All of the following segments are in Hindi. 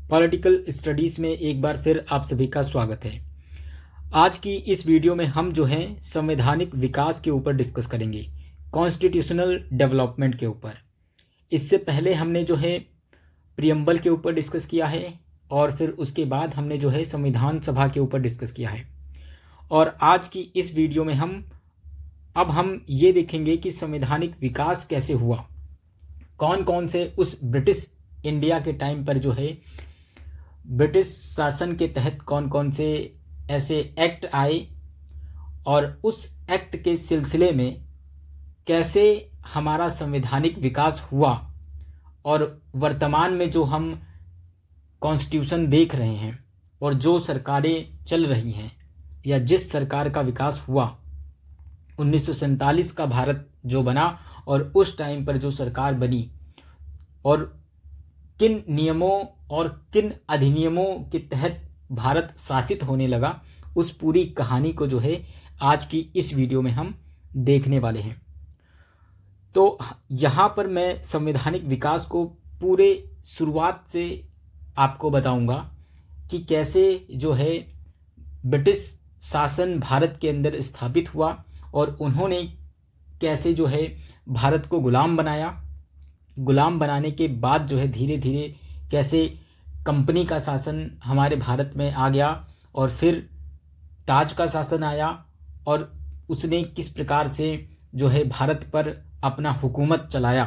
पॉलिटिकल स्टडीज़ में एक बार फिर आप सभी का स्वागत है। आज की इस वीडियो में हम जो है संवैधानिक विकास के ऊपर डिस्कस करेंगे, कॉन्स्टिट्यूशनल डेवलपमेंट के ऊपर। इससे पहले हमने जो है प्रियम्बल के ऊपर डिस्कस किया है और फिर उसके बाद हमने जो है संविधान सभा के ऊपर डिस्कस किया है। और आज की इस वीडियो में हम ये देखेंगे कि संवैधानिक विकास कैसे हुआ, कौन कौन से उस ब्रिटिश इंडिया के टाइम पर जो है ब्रिटिश शासन के तहत कौन कौन से ऐसे एक्ट आए और उस एक्ट के सिलसिले में कैसे हमारा संवैधानिक विकास हुआ और वर्तमान में जो हम कॉन्स्टिट्यूशन देख रहे हैं और जो सरकारें चल रही हैं या जिस सरकार का विकास हुआ 1947 का भारत जो बना और उस टाइम पर जो सरकार बनी और किन नियमों और किन अधिनियमों के तहत भारत शासित होने लगा, उस पूरी कहानी को जो है आज की इस वीडियो में हम देखने वाले हैं। तो यहाँ पर मैं संवैधानिक विकास को पूरे शुरुआत से आपको बताऊंगा कि कैसे जो है ब्रिटिश शासन भारत के अंदर स्थापित हुआ और उन्होंने कैसे जो है भारत को गुलाम बनाया। गुलाम बनाने के बाद जो है धीरे धीरे कैसे कंपनी का शासन हमारे भारत में आ गया और फिर ताज का शासन आया और उसने किस प्रकार से जो है भारत पर अपना हुकूमत चलाया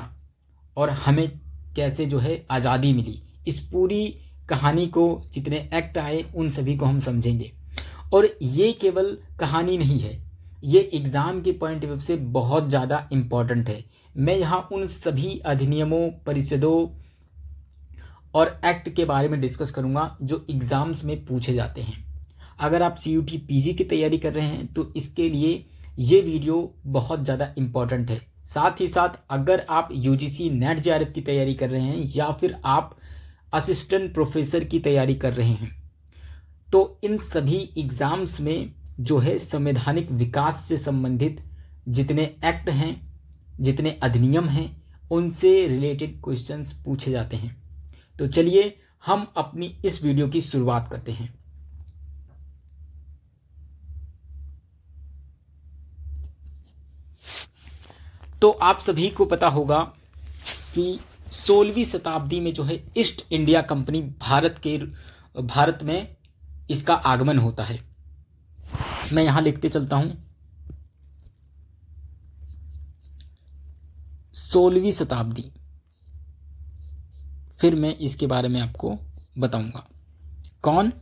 और हमें कैसे जो है आज़ादी मिली। इस पूरी कहानी को जितने एक्ट आए उन सभी को हम समझेंगे। और ये केवल कहानी नहीं है, ये एग्ज़ाम के पॉइंट ऑफ व्यू से बहुत ज़्यादा इम्पॉर्टेंट है। मैं यहाँ उन सभी अधिनियमों, परिषदों और एक्ट के बारे में डिस्कस करूँगा जो एग्ज़ाम्स में पूछे जाते हैं। अगर आप CUT PG की तैयारी कर रहे हैं तो इसके लिए ये वीडियो बहुत ज़्यादा इम्पॉर्टेंट है। साथ ही साथ अगर आप UGC NET JRF की तैयारी कर रहे हैं या फिर आप असिस्टेंट प्रोफेसर की तैयारी कर रहे हैं तो इन सभी एग्ज़ाम्स में जो है संवैधानिक विकास से संबंधित जितने एक्ट हैं, जितने अधिनियम हैं, उनसे रिलेटेड क्वेश्चंस पूछे जाते हैं। तो चलिए हम अपनी इस वीडियो की शुरुआत करते हैं। तो आप सभी को पता होगा कि 16वीं शताब्दी में जो है ईस्ट इंडिया कंपनी भारत में इसका आगमन होता है। मैं यहाँ लिखते चलता हूँ 16वीं शताब्दी, फिर मैं इसके बारे में आपको बताऊंगा। कौन?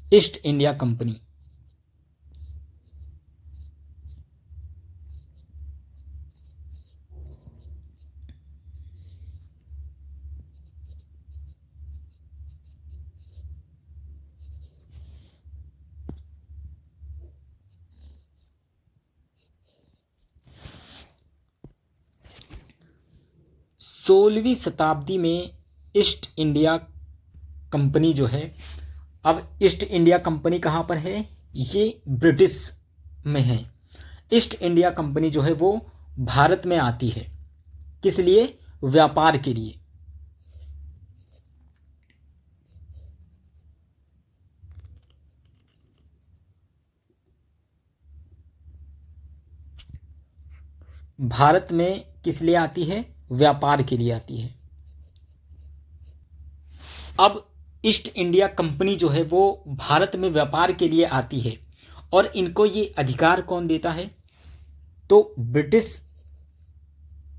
East India company. सोलहवीं शताब्दी में ईस्ट इंडिया कंपनी जो है, अब ईस्ट इंडिया कंपनी कहाँ पर है? ये ब्रिटिश में है। ईस्ट इंडिया कंपनी जो है वो भारत में आती है। किस लिए? व्यापार के लिए। भारत में किस लिए आती है? व्यापार के लिए आती है। अब ईस्ट इंडिया कंपनी जो है वो भारत में व्यापार के लिए आती है और इनको ये अधिकार कौन देता है? तो ब्रिटिश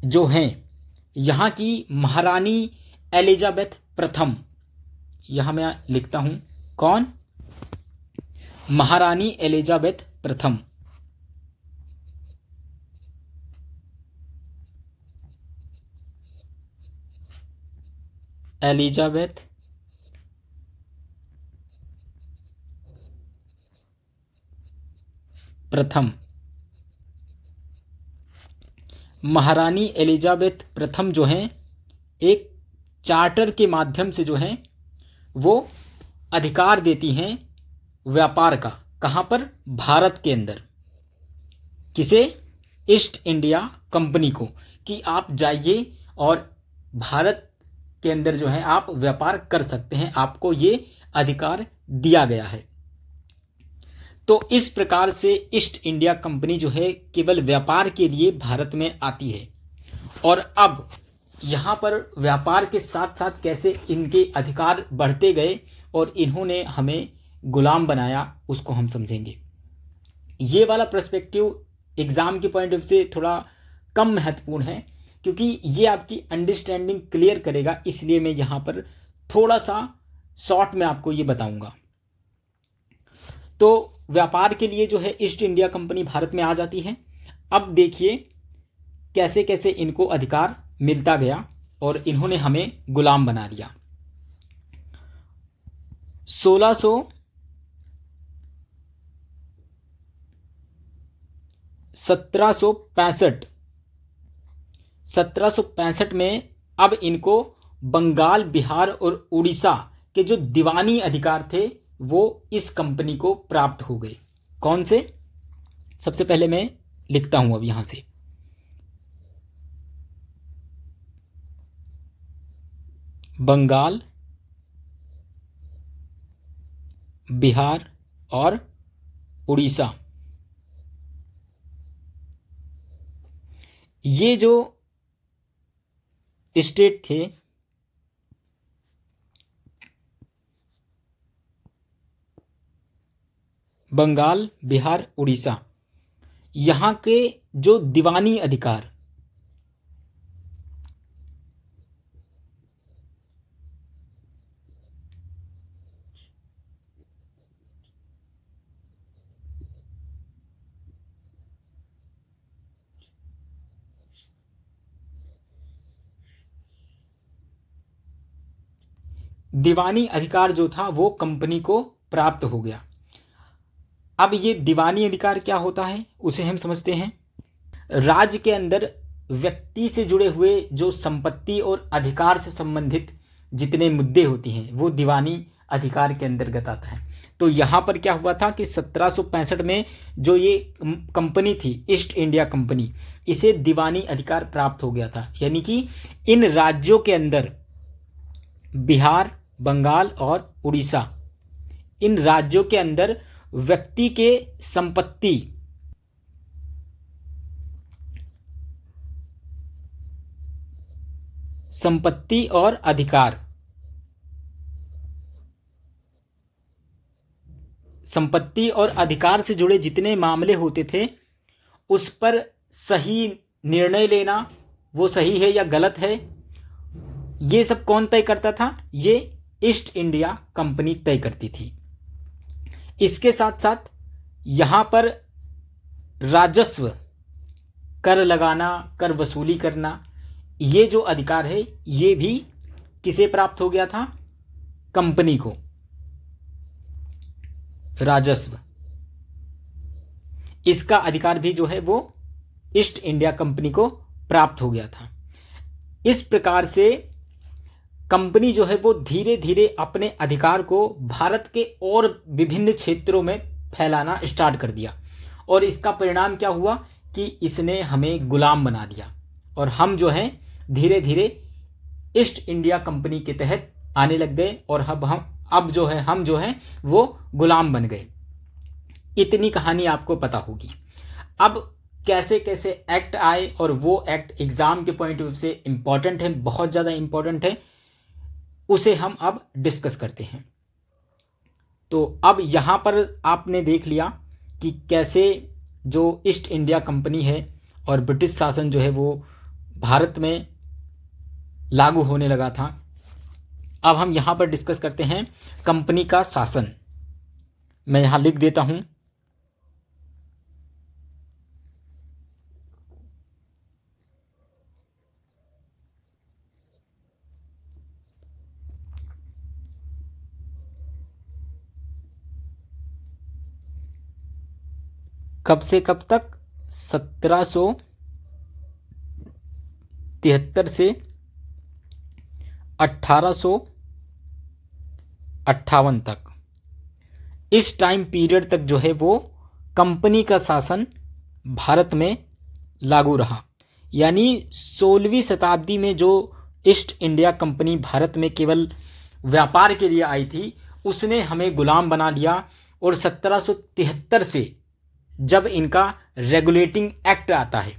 जो हैं, यहाँ की महारानी एलिजाबेथ प्रथम, यहाँ मैं लिखता हूँ कौन? महारानी एलिजाबेथ प्रथम। एलिजाबेथ प्रथम। महारानी एलिजाबेथ प्रथम जो हैं एक चार्टर के माध्यम से जो है वो अधिकार देती हैं व्यापार का। कहाँ पर? भारत के अंदर। किसे? ईस्ट इंडिया कंपनी को, कि आप जाइए और भारत के अंदर जो है आप व्यापार कर सकते हैं, आपको ये अधिकार दिया गया है। तो इस प्रकार से ईस्ट इंडिया कंपनी जो है केवल व्यापार के लिए भारत में आती है। और अब यहाँ पर व्यापार के साथ साथ कैसे इनके अधिकार बढ़ते गए और इन्होंने हमें गुलाम बनाया, उसको हम समझेंगे। ये वाला पर्सपेक्टिव एग्ज़ाम के पॉइंट ऑफ व्यू से थोड़ा कम महत्वपूर्ण है, क्योंकि ये आपकी अंडरस्टैंडिंग क्लियर करेगा, इसलिए मैं यहाँ पर थोड़ा सा शॉर्ट में आपको ये बताऊंगा। तो व्यापार के लिए जो है ईस्ट इंडिया कंपनी भारत में आ जाती है। अब देखिए कैसे कैसे इनको अधिकार मिलता गया और इन्होंने हमें गुलाम बना दिया। 1765 में अब इनको बंगाल, बिहार और उड़ीसा के जो दीवानी अधिकार थे वो इस कंपनी को प्राप्त हो गए। कौन से? सबसे पहले मैं लिखता हूं अब यहां से, बंगाल, बिहार और उड़ीसा, ये जो स्टेट थे बंगाल, बिहार, उड़ीसा, यहाँ के जो दीवानी अधिकार जो था वो कंपनी को प्राप्त हो गया। अब ये दीवानी अधिकार क्या होता है उसे हम समझते हैं। राज्य के अंदर व्यक्ति से जुड़े हुए जो संपत्ति और अधिकार से संबंधित जितने मुद्दे होती हैं वो दीवानी अधिकार के अंतर्गत आता है। तो यहाँ पर क्या हुआ था कि 1765 में जो ये कंपनी थी ईस्ट इंडिया कंपनी, इसे दीवानी अधिकार प्राप्त हो गया था। यानी कि इन राज्यों के अंदर बिहार, बंगाल और उड़ीसा, इन राज्यों के अंदर व्यक्ति के संपत्ति और अधिकार, संपत्ति और अधिकार से जुड़े जितने मामले होते थे उस पर सही निर्णय लेना, वो सही है या गलत है, ये सब कौन तय करता था? ये ईस्ट इंडिया कंपनी तय करती थी। इसके साथ साथ यहाँ पर राजस्व, कर लगाना, कर वसूली करना, ये जो अधिकार है ये भी किसे प्राप्त हो गया था? कंपनी को। राजस्व, इसका अधिकार भी जो है वो ईस्ट इंडिया कंपनी को प्राप्त हो गया था। इस प्रकार से कंपनी जो है वो धीरे धीरे अपने अधिकार को भारत के और विभिन्न क्षेत्रों में फैलाना स्टार्ट कर दिया। और इसका परिणाम क्या हुआ कि इसने हमें गुलाम बना दिया और हम जो हैं धीरे धीरे ईस्ट इंडिया कंपनी के तहत आने लग गए और हम जो हैं वो गुलाम बन गए। इतनी कहानी आपको पता होगी। अब कैसे कैसे एक्ट आए और वो एक्ट एग्जाम के पॉइंट ऑफ व्यू से इम्पॉर्टेंट है, बहुत ज़्यादा इम्पॉर्टेंट है, उसे हम अब डिस्कस करते हैं। तो अब यहाँ पर आपने देख लिया कि कैसे जो ईस्ट इंडिया कंपनी है और ब्रिटिश शासन जो है वो भारत में लागू होने लगा था। अब हम यहाँ पर डिस्कस करते हैं कंपनी का शासन। मैं यहाँ लिख देता हूँ, कब से कब तक? 1773 से 1858 तक, इस टाइम पीरियड तक जो है वो कंपनी का शासन भारत में लागू रहा। यानी 16वीं शताब्दी में जो ईस्ट इंडिया कंपनी भारत में केवल व्यापार के लिए आई थी, उसने हमें गुलाम बना लिया। और 1773 से जब इनका रेगुलेटिंग एक्ट आता है,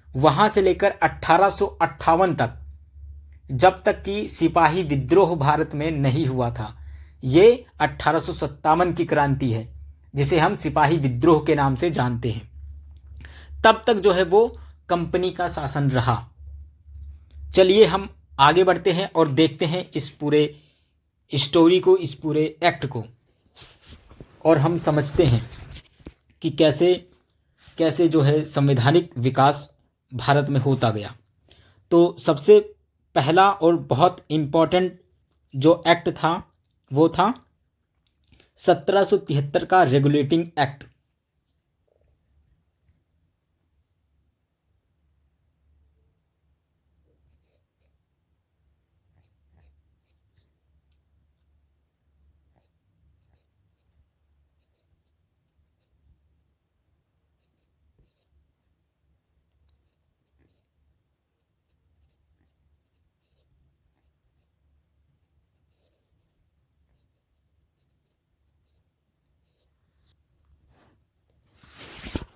वहाँ से लेकर 1858 तक, जब तक कि सिपाही विद्रोह भारत में नहीं हुआ था, ये 1857 की क्रांति है जिसे हम सिपाही विद्रोह के नाम से जानते हैं, तब तक जो है वो कंपनी का शासन रहा। चलिए हम आगे बढ़ते हैं और देखते हैं इस पूरे स्टोरी को, इस पूरे एक्ट को, और हम समझते हैं कि कैसे कैसे जो है संवैधानिक विकास भारत में होता गया। तो सबसे पहला और बहुत इम्पोर्टेंट जो एक्ट था वो था 1773 का रेगुलेटिंग एक्ट।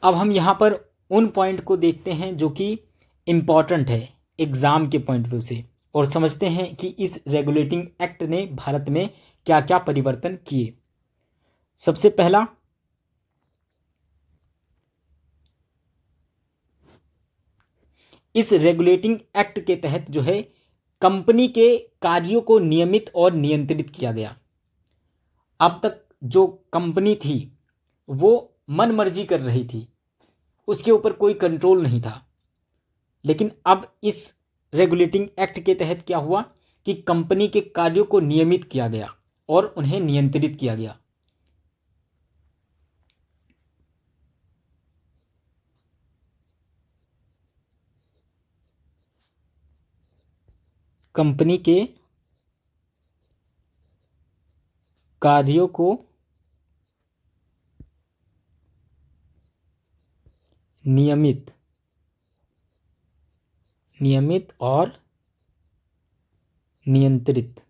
अब हम यहाँ पर उन पॉइंट को देखते हैं जो कि इम्पॉर्टेंट है एग्ज़ाम के पॉइंट व्यू से, और समझते हैं कि इस रेगुलेटिंग एक्ट ने भारत में क्या क्या परिवर्तन किए। सबसे पहला, इस रेगुलेटिंग एक्ट के तहत जो है कंपनी के कार्यों को नियमित और नियंत्रित किया गया। अब तक जो कंपनी थी वो मन मर्जी कर रही थी, उसके ऊपर कोई कंट्रोल नहीं था। लेकिन अब इस रेगुलेटिंग एक्ट के तहत क्या हुआ कि कंपनी के कार्यों को नियमित किया गया और उन्हें नियंत्रित किया गया। कंपनी के कार्यों को नियमित और नियंत्रित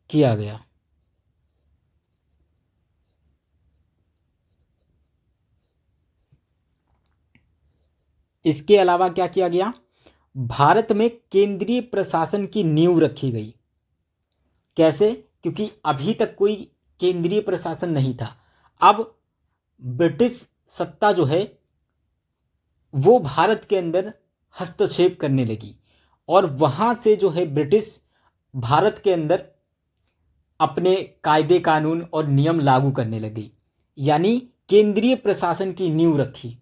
किया गया। इसके अलावा क्या किया गया, भारत में केंद्रीय प्रशासन की नींव रखी गई। कैसे? क्योंकि अभी तक कोई केंद्रीय प्रशासन नहीं था। अब ब्रिटिश सत्ता जो है वो भारत के अंदर हस्तक्षेप करने लगी और वहाँ से जो है ब्रिटिश भारत के अंदर अपने कायदे कानून और नियम लागू करने लगी, यानी केंद्रीय प्रशासन की नींव रखी।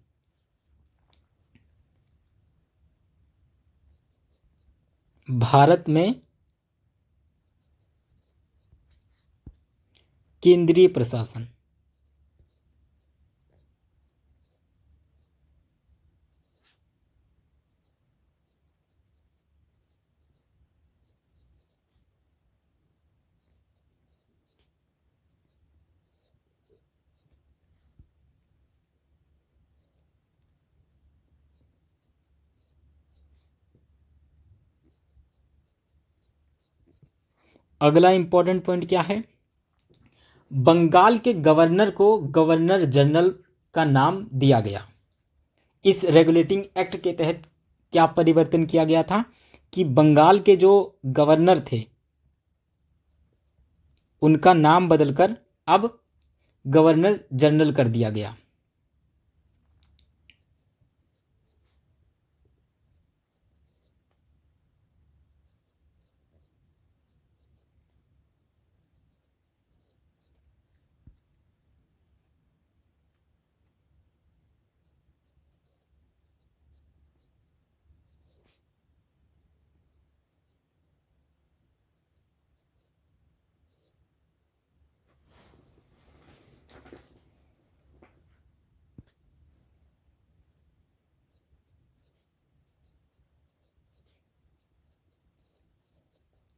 भारत में केंद्रीय प्रशासन, अगला इंपॉर्टेंट पॉइंट क्या है, बंगाल के गवर्नर को गवर्नर जनरल का नाम दिया गया। इस रेगुलेटिंग एक्ट के तहत क्या परिवर्तन किया गया था कि बंगाल के जो गवर्नर थे उनका नाम बदलकर अब गवर्नर जनरल कर दिया गया।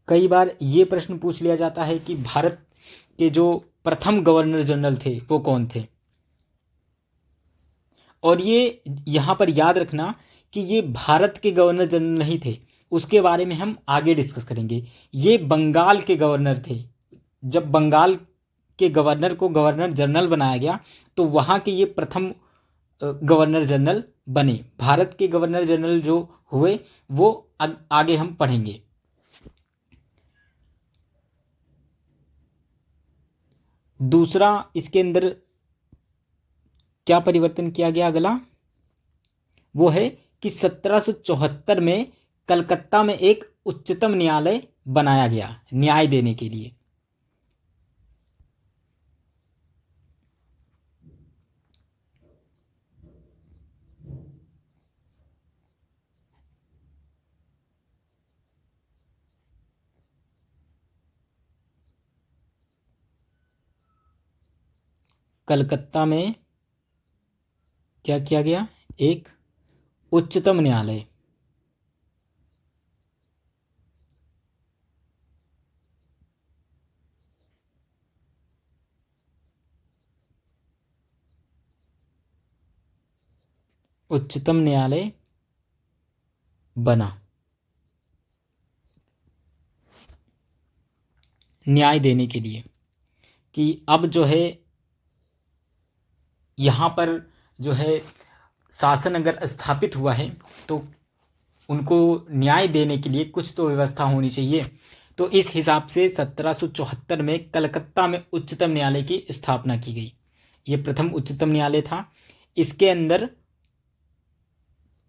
कई बार ये प्रश्न पूछ लिया जाता है कि भारत के जो प्रथम गवर्नर जनरल थे वो कौन थे। और ये यहाँ पर याद रखना कि ये भारत के गवर्नर जनरल नहीं थे, उसके बारे में हम आगे डिस्कस करेंगे। ये बंगाल के गवर्नर थे। जब बंगाल के गवर्नर को गवर्नर जनरल बनाया गया तो वहाँ के ये प्रथम गवर्नर जनरल बने। भारत के गवर्नर जनरल जो हुए वो आगे हम पढ़ेंगे। दूसरा इसके अंदर क्या परिवर्तन किया गया, अगला वो है कि 1774 में कलकत्ता में एक उच्चतम न्यायालय बनाया गया न्याय देने के लिए। कलकत्ता में क्या किया गया, एक उच्चतम न्यायालय। उच्चतम न्यायालय बना न्याय देने के लिए कि अब जो है यहाँ पर जो है शासन अगर स्थापित हुआ है तो उनको न्याय देने के लिए कुछ तो व्यवस्था होनी चाहिए। तो इस हिसाब से 1774 में कलकत्ता में उच्चतम न्यायालय की स्थापना की गई। ये प्रथम उच्चतम न्यायालय था। इसके अंदर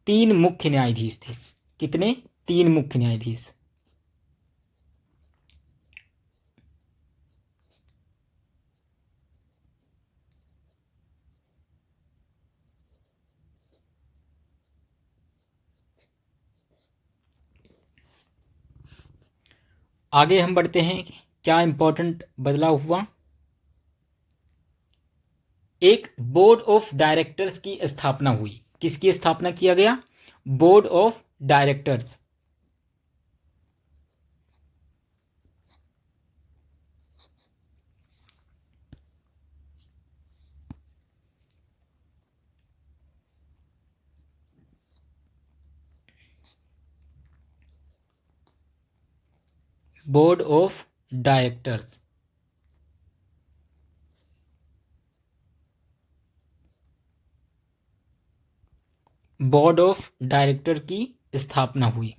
3 मुख्य न्यायाधीश थे। कितने? 3 मुख्य न्यायाधीश। आगे हम बढ़ते हैं। क्या इंपॉर्टेंट बदलाव हुआ? एक बोर्ड ऑफ डायरेक्टर्स की स्थापना हुई। किसकी स्थापना किया गया? Board of directors. Board of directors. Board of director की स्थापना हुई।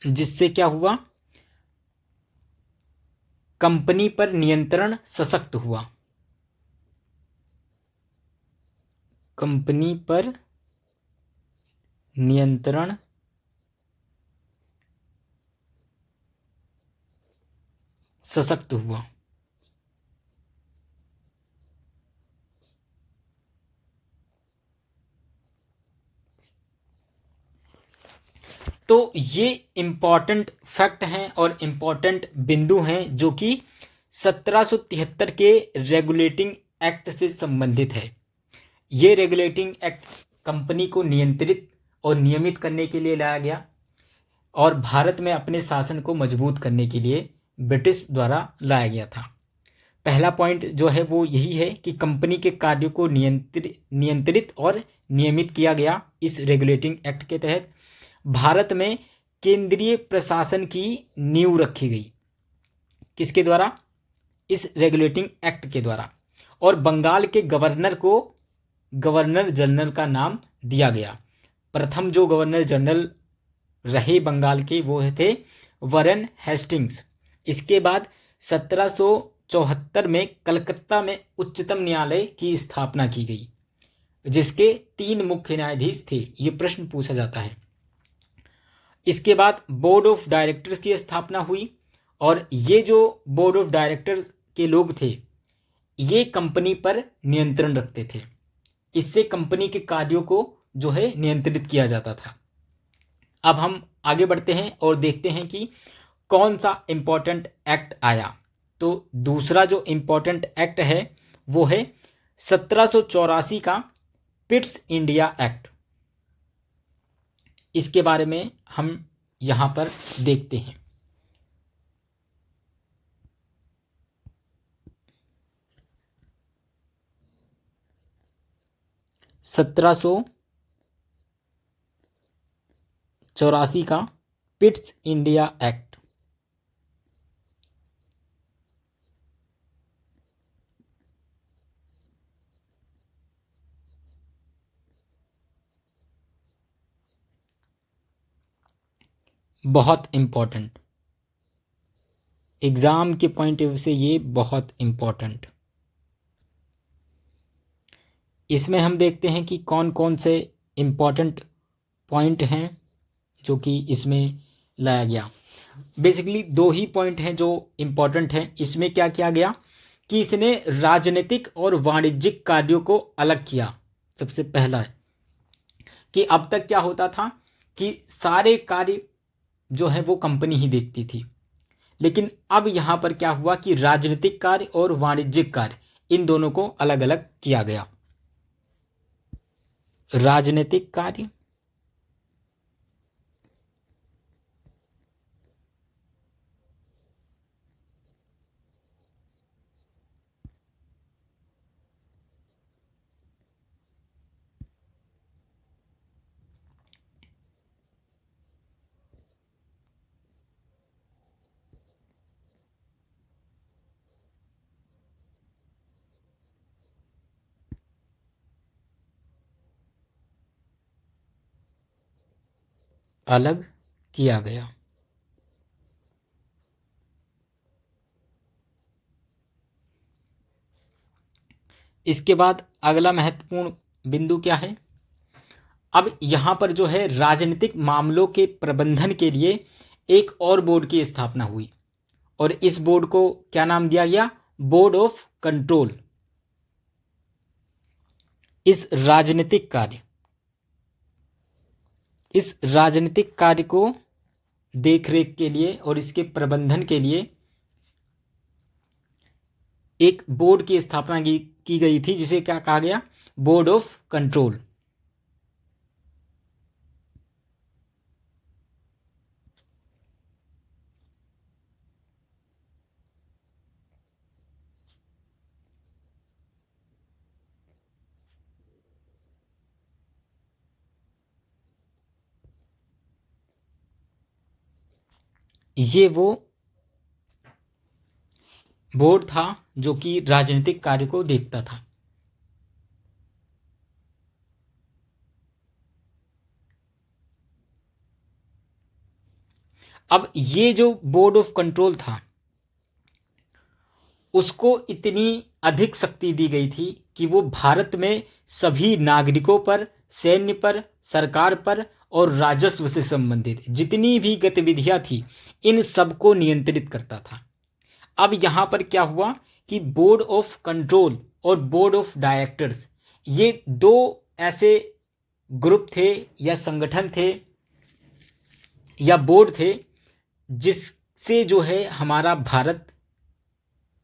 जिससे क्या हुआ? कंपनी पर नियंत्रण सशक्त हुआ। कंपनी पर नियंत्रण सशक्त हुआ। तो ये इम्पॉर्टेंट फैक्ट हैं और इम्पॉर्टेंट बिंदु हैं जो कि 1773 के रेगुलेटिंग एक्ट से संबंधित है। ये रेगुलेटिंग एक्ट कंपनी को नियंत्रित और नियमित करने के लिए लाया गया और भारत में अपने शासन को मजबूत करने के लिए ब्रिटिश द्वारा लाया गया था। पहला पॉइंट जो है वो यही है कि कंपनी के कार्यों को नियंत्रित और नियमित किया गया इस रेगुलेटिंग एक्ट के तहत। भारत में केंद्रीय प्रशासन की नींव रखी गई। किसके द्वारा? इस रेगुलेटिंग एक्ट के द्वारा। और बंगाल के गवर्नर को गवर्नर जनरल का नाम दिया गया। प्रथम जो गवर्नर जनरल रहे बंगाल के वो थे वॉरेन हेस्टिंग्स। इसके बाद 1774 में कलकत्ता में उच्चतम न्यायालय की स्थापना की गई जिसके 3 मुख्य न्यायाधीश थे। ये प्रश्न पूछा जाता है। इसके बाद बोर्ड ऑफ डायरेक्टर्स की स्थापना हुई और ये जो बोर्ड ऑफ डायरेक्टर्स के लोग थे ये कंपनी पर नियंत्रण रखते थे। इससे कंपनी के कार्यों को जो है नियंत्रित किया जाता था। अब हम आगे बढ़ते हैं और देखते हैं कि कौन सा इंपॉर्टेंट एक्ट आया। तो दूसरा जो इंपॉर्टेंट एक्ट है वो है 1784 का पिट्स इंडिया एक्ट। इसके बारे में हम यहाँ पर देखते हैं। 1784 का पिट्स इंडिया एक्ट। बहुत इंपॉर्टेंट, एग्जाम के पॉइंट ऑफ व्यू से ये बहुत इंपॉर्टेंट। इसमें हम देखते हैं कि कौन कौन से इंपॉर्टेंट पॉइंट हैं जो कि इसमें लाया गया। बेसिकली दो ही पॉइंट हैं जो इंपॉर्टेंट हैं। इसमें क्या किया गया कि इसने राजनीतिक और वाणिज्यिक कार्यों को अलग किया। सबसे पहला है कि अब तक क्या होता था कि सारे कार्य जो है वो कंपनी ही देखती थी, लेकिन अब यहां पर क्या हुआ कि राजनीतिक कार्य और वाणिज्यिक कार्य इन दोनों को अलग अलग किया गया। राजनीतिक कार्य अलग किया गया। इसके बाद अगला महत्वपूर्ण बिंदु क्या है, अब यहां पर जो है राजनीतिक मामलों के प्रबंधन के लिए एक और बोर्ड की स्थापना हुई और इस बोर्ड को क्या नाम दिया गया, बोर्ड ऑफ कंट्रोल। इस राजनीतिक कार्य को देखरेख के लिए और इसके प्रबंधन के लिए एक बोर्ड की स्थापना की गई थी जिसे क्या कहा गया, बोर्ड ऑफ कंट्रोल। ये वो बोर्ड था जो कि राजनीतिक कार्य को देखता था। अब ये जो बोर्ड ऑफ कंट्रोल था उसको इतनी अधिक शक्ति दी गई थी कि वो भारत में सभी नागरिकों पर, सैन्य पर, सरकार पर और राजस्व से संबंधित जितनी भी गतिविधियां थी इन सबको नियंत्रित करता था। अब यहां पर क्या हुआ कि बोर्ड ऑफ कंट्रोल और बोर्ड ऑफ डायरेक्टर्स ये दो ऐसे ग्रुप थे या संगठन थे या बोर्ड थे जिससे जो है हमारा भारत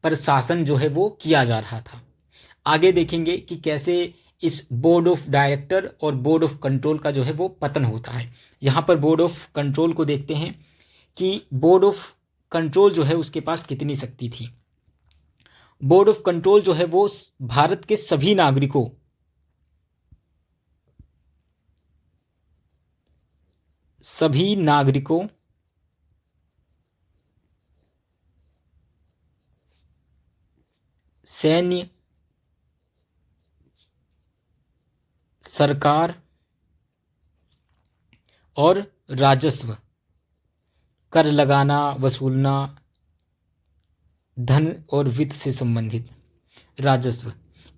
पर शासन जो है वो किया जा रहा था। आगे देखेंगे कि कैसे इस बोर्ड ऑफ डायरेक्टर और बोर्ड ऑफ कंट्रोल का जो है वो पतन होता है। यहां पर बोर्ड ऑफ कंट्रोल को देखते हैं कि बोर्ड ऑफ कंट्रोल जो है उसके पास कितनी शक्ति थी। बोर्ड ऑफ कंट्रोल जो है वो भारत के सभी नागरिकों सैन्य, सरकार और राजस्व, कर लगाना, वसूलना, धन और वित्त से संबंधित राजस्व,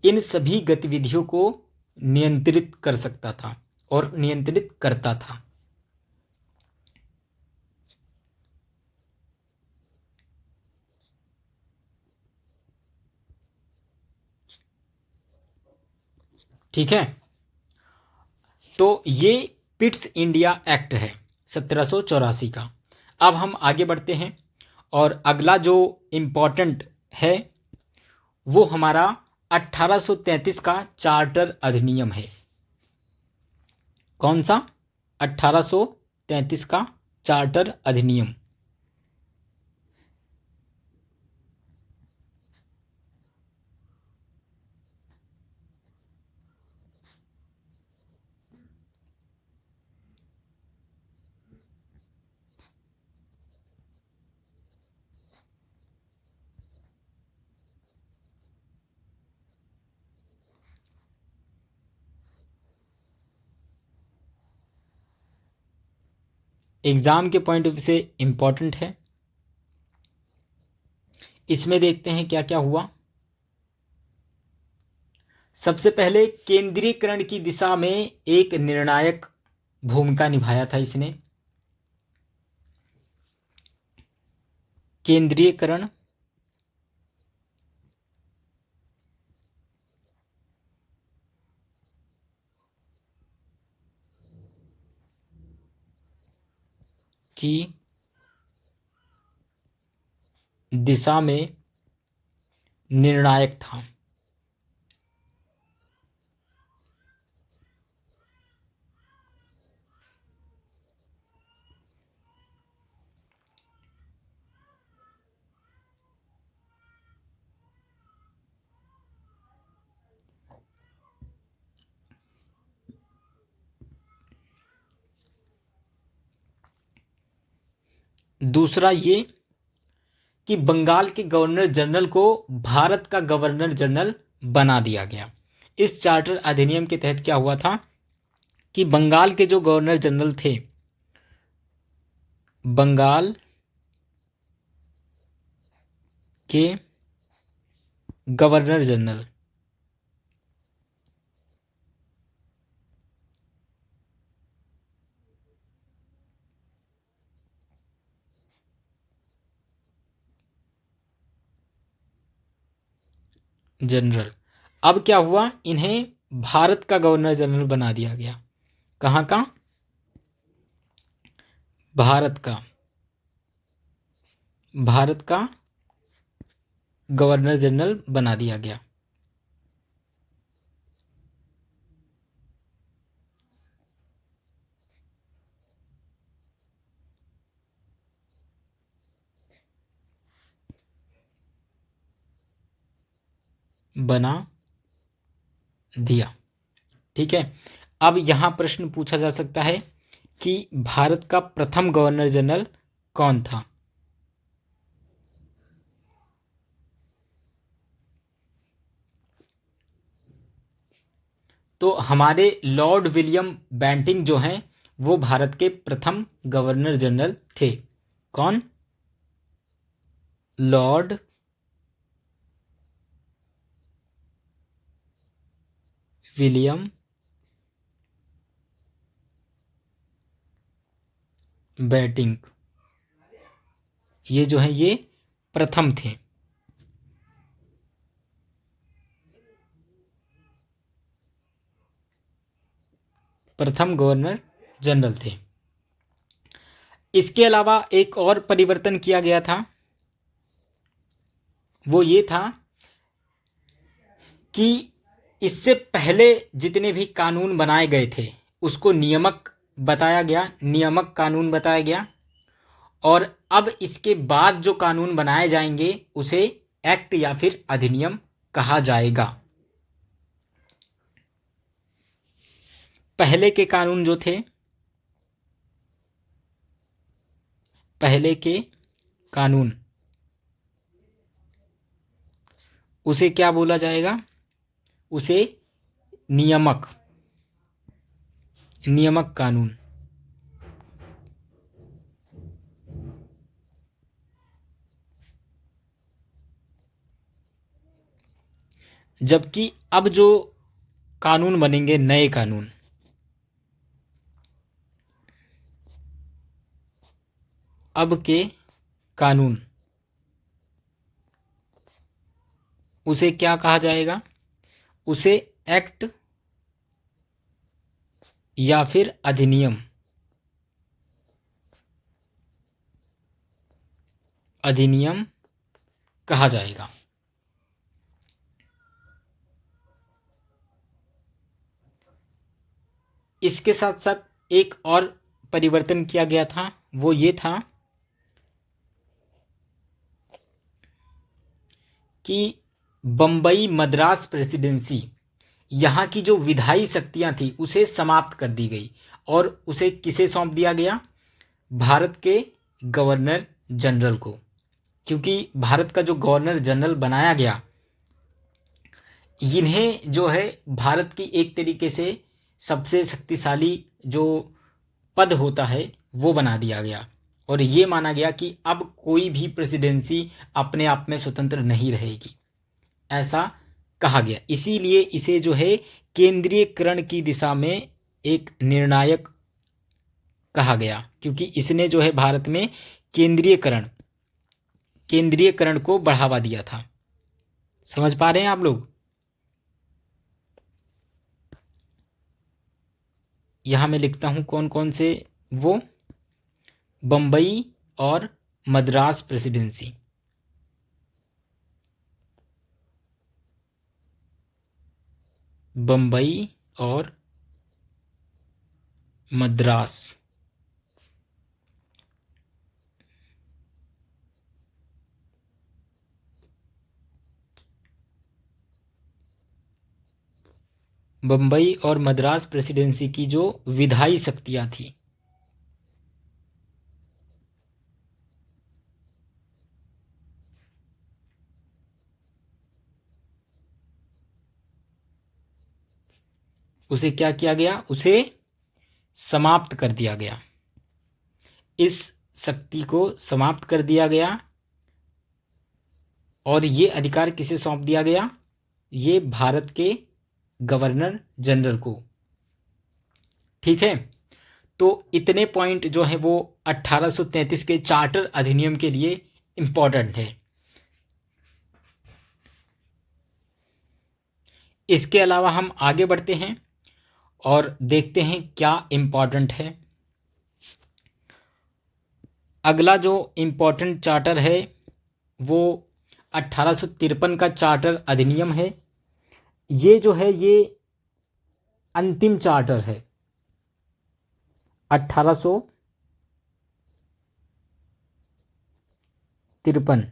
इन सभी गतिविधियों को नियंत्रित कर सकता था और नियंत्रित करता था। ठीक है, तो ये पिट्स इंडिया एक्ट है 1784 का। अब हम आगे बढ़ते हैं और अगला जो इम्पोर्टेंट है वो हमारा 1833 का चार्टर अधिनियम है। कौन सा? 1833 का चार्टर अधिनियम। एग्ज़ाम के पॉइंट ऑफ व्यू से इम्पॉर्टेंट है। इसमें देखते हैं क्या क्या हुआ। सबसे पहले केंद्रीयकरण की दिशा में एक निर्णायक भूमिका निभाया था इसने। केंद्रीयकरण की दिशा में निर्णायक था। दूसरा ये कि बंगाल के गवर्नर जनरल को भारत का गवर्नर जनरल बना दिया गया। इस चार्टर अधिनियम के तहत क्या हुआ था कि बंगाल के जो गवर्नर जनरल थे, बंगाल के गवर्नर जनरल अब क्या हुआ, इन्हें भारत का गवर्नर जनरल बना दिया गया। कहाँ का? भारत का गवर्नर जनरल बना दिया गया। बना दिया। ठीक है। अब यहां प्रश्न पूछा जा सकता है कि भारत का प्रथम गवर्नर जनरल कौन था? तो हमारे लॉर्ड विलियम बेंटिंक जो हैं वो भारत के प्रथम गवर्नर जनरल थे। कौन? लॉर्ड विलियम बेंटिंक, ये जो है ये प्रथम थे। प्रथम गवर्नर जनरल थे। इसके अलावा एक और परिवर्तन किया गया था, वो ये था कि इससे पहले जितने भी कानून बनाए गए थे उसको नियामक बताया गया, नियामक कानून बताया गया, और अब इसके बाद जो कानून बनाए जाएंगे उसे एक्ट या फिर अधिनियम कहा जाएगा। पहले के कानून जो थे, पहले के कानून, उसे क्या बोला जाएगा? उसे नियामक कानून। जबकि अब जो कानून बनेंगे, नए कानून, अब के कानून, उसे क्या कहा जाएगा? उसे एक्ट या फिर अधिनियम, अधिनियम कहा जाएगा। इसके साथ साथ एक और परिवर्तन किया गया था, वो ये था कि बम्बई मद्रास प्रेसिडेंसी, यहाँ की जो विधायी शक्तियाँ थी उसे समाप्त कर दी गई और उसे किसे सौंप दिया गया? भारत के गवर्नर जनरल को। क्योंकि भारत का जो गवर्नर जनरल बनाया गया, इन्हें जो है भारत की एक तरीके से सबसे शक्तिशाली जो पद होता है वो बना दिया गया और ये माना गया कि अब कोई भी प्रेसिडेंसी अपने आप में स्वतंत्र नहीं रहेगी, ऐसा कहा गया। इसीलिए इसे जो है केंद्रीयकरण की दिशा में एक निर्णायक कहा गया, क्योंकि इसने जो है भारत में केंद्रीयकरण को बढ़ावा दिया था। समझ पा रहे हैं आप लोग? यहां मैं लिखता हूं कौन कौन से वो, बंबई और मद्रास प्रेसिडेंसी, बंबई और मद्रास, बंबई और मद्रास प्रेसिडेंसी की जो विधायी शक्तियां थी, उसे क्या किया गया? उसे समाप्त कर दिया गया। इस शक्ति को समाप्त कर दिया गया और ये अधिकार किसे सौंप दिया गया? ये भारत के गवर्नर जनरल को। ठीक है, तो इतने पॉइंट जो हैं वो 1833 के चार्टर अधिनियम के लिए इंपॉर्टेंट है। इसके अलावा हम आगे बढ़ते हैं और देखते हैं क्या इंपॉर्टेंट है। अगला जो इंपॉर्टेंट चार्टर है वो 1853 का चार्टर अधिनियम है। ये जो है ये अंतिम चार्टर है। 1853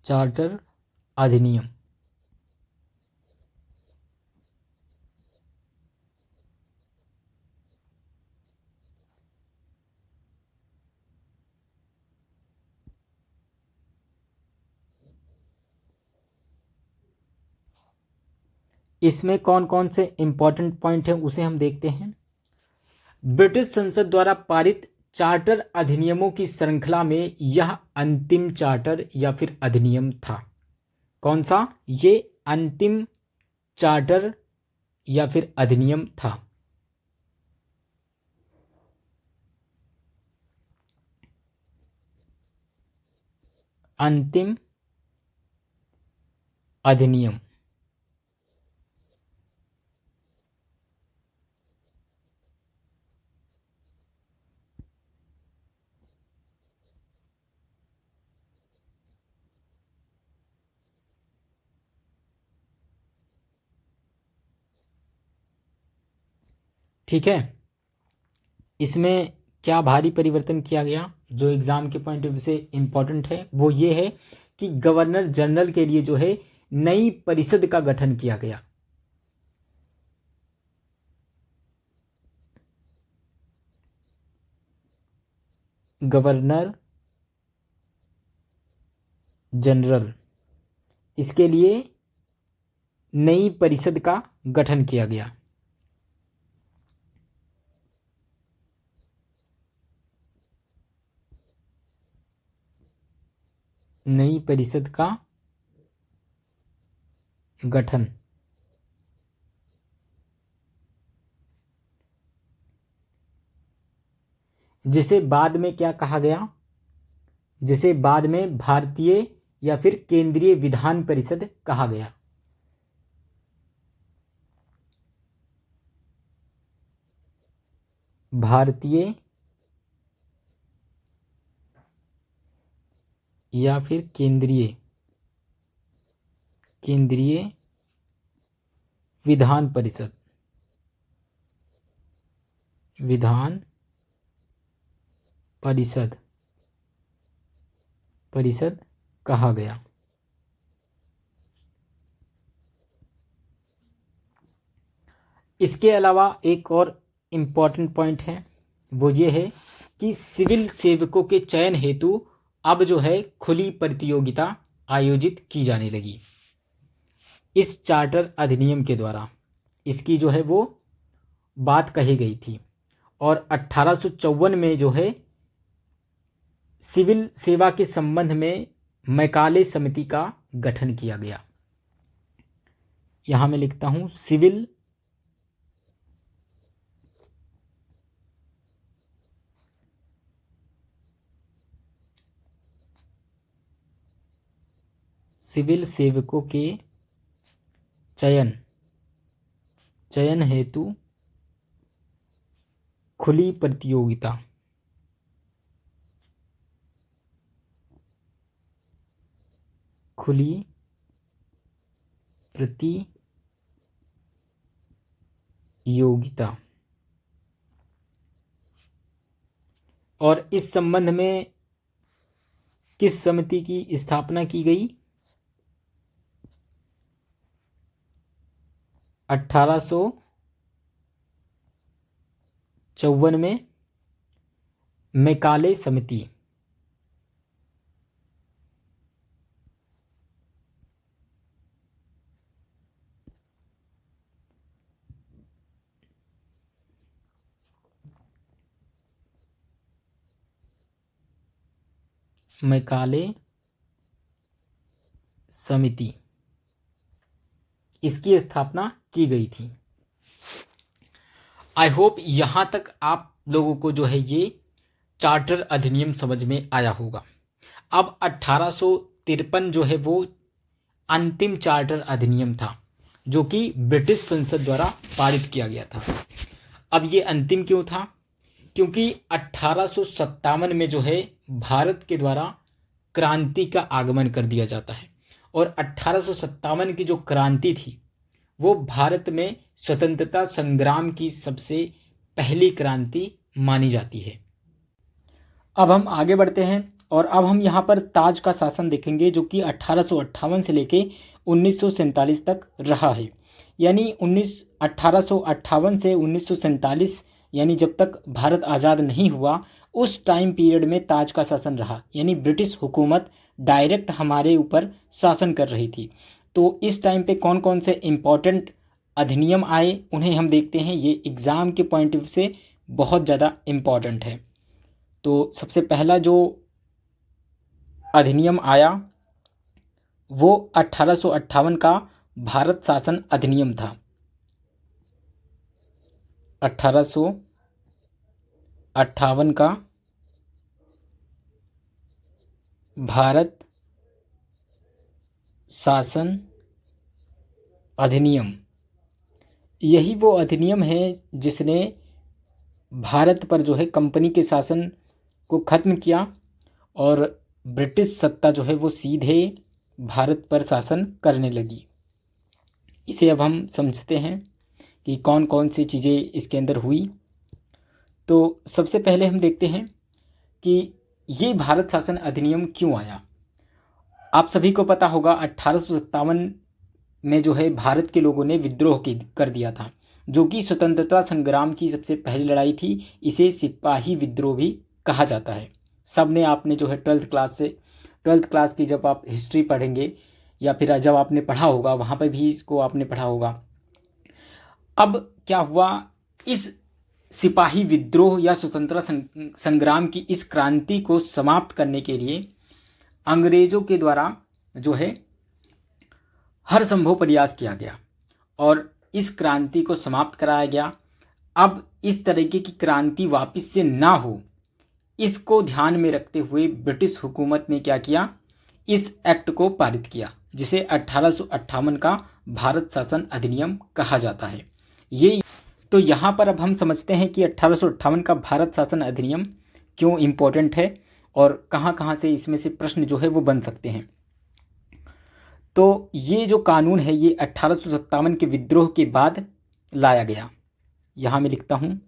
चार्टर अधिनियम। इसमें कौन कौन से इंपॉर्टेंट पॉइंट हैं उसे हम देखते हैं। ब्रिटिश संसद द्वारा पारित चार्टर अधिनियमों की श्रृंखला में यह अंतिम चार्टर या फिर अधिनियम था। कौन सा? ये अंतिम चार्टर या फिर अधिनियम था। अंतिम अधिनियम। ठीक है, इसमें क्या भारी परिवर्तन किया गया जो एग्जाम के पॉइंट ऑफ व्यू से इंपॉर्टेंट है वो ये है कि गवर्नर जनरल के लिए जो है नई परिषद का गठन किया गया। गवर्नर जनरल, इसके लिए नई परिषद का गठन किया गया। नई परिषद का गठन। जिसे बाद में क्या कहा गया? जिसे बाद में भारतीय या फिर केंद्रीय विधान परिषद कहा गया। भारतीय या फिर केंद्रीय विधान परिषद, परिषद कहा गया। इसके अलावा एक और इम्पॉर्टेंट पॉइंट है वो ये है कि सिविल सेवकों के चयन हेतु अब जो है खुली प्रतियोगिता आयोजित की जाने लगी इस चार्टर अधिनियम के द्वारा। इसकी जो है वो बात कही गई थी। और 1854 में जो है सिविल सेवा के संबंध में मैकाले समिति का गठन किया गया। यहां मैं लिखता हूं सिविल सेवकों के चयन हेतु खुली प्रतियोगिता और इस संबंध में किस समिति की स्थापना की गई? 1854 में मैकाले समिति। मैकाले समिति इसकी स्थापना की गई थी। आई होप यहां तक आप लोगों को जो है ये चार्टर अधिनियम समझ में आया होगा। अब 1853 जो है वो अंतिम चार्टर अधिनियम था जो कि ब्रिटिश संसद द्वारा पारित किया गया था। अब ये अंतिम क्यों था? क्योंकि 1857 में जो है भारत के द्वारा क्रांति का आगमन कर दिया जाता है और 1857 की जो क्रांति थी वो भारत में स्वतंत्रता संग्राम की सबसे पहली क्रांति मानी जाती है। अब हम आगे बढ़ते हैं और अब हम यहाँ पर ताज का शासन देखेंगे जो कि 1858 से लेके 1947 तक रहा है। यानी 1858 से 1947 यानी जब तक भारत आज़ाद नहीं हुआ उस टाइम पीरियड में ताज का शासन रहा। यानी ब्रिटिश हुकूमत डायरेक्ट हमारे ऊपर शासन कर रही थी। तो इस टाइम पे कौन कौन से इम्पॉर्टेंट अधिनियम आए उन्हें हम देखते हैं। ये एग्ज़ाम के पॉइंट ऑफ व्यू से बहुत ज़्यादा इम्पॉर्टेंट है। तो सबसे पहला जो अधिनियम आया वो 1858 का भारत शासन अधिनियम था। 1858 का भारत शासन अधिनियम, यही वो अधिनियम है जिसने भारत पर जो है कंपनी के शासन को ख़त्म किया और ब्रिटिश सत्ता जो है वो सीधे भारत पर शासन करने लगी। इसे अब हम समझते हैं कि कौन कौन सी चीज़ें इसके अंदर हुई। तो सबसे पहले हम देखते हैं कि ये भारत शासन अधिनियम क्यों आया। आप सभी को पता होगा 1857 में जो है भारत के लोगों ने विद्रोह कर दिया था जो कि स्वतंत्रता संग्राम की सबसे पहली लड़ाई थी। इसे सिपाही विद्रोह भी कहा जाता है। सब ने आपने जो है ट्वेल्थ क्लास की जब आप हिस्ट्री पढ़ेंगे या फिर जब आपने पढ़ा होगा वहाँ पर भी इसको आपने पढ़ा होगा। अब क्या हुआ, इस सिपाही विद्रोह या स्वतंत्रता संग्राम की इस क्रांति को समाप्त करने के लिए अंग्रेज़ों के द्वारा जो है हर संभव प्रयास किया गया और इस क्रांति को समाप्त कराया गया। अब इस तरीके की क्रांति वापस से ना हो इसको ध्यान में रखते हुए ब्रिटिश हुकूमत ने क्या किया, इस एक्ट को पारित किया जिसे 1858 का भारत शासन अधिनियम कहा जाता है। ये तो यहाँ पर अब हम समझते हैं कि 1858 का भारत शासन अधिनियम क्यों इम्पोर्टेंट है और कहाँ कहाँ से इसमें से प्रश्न जो है वो बन सकते हैं। तो ये जो कानून है ये 1857 के विद्रोह के बाद लाया गया। यहाँ मैं लिखता हूँ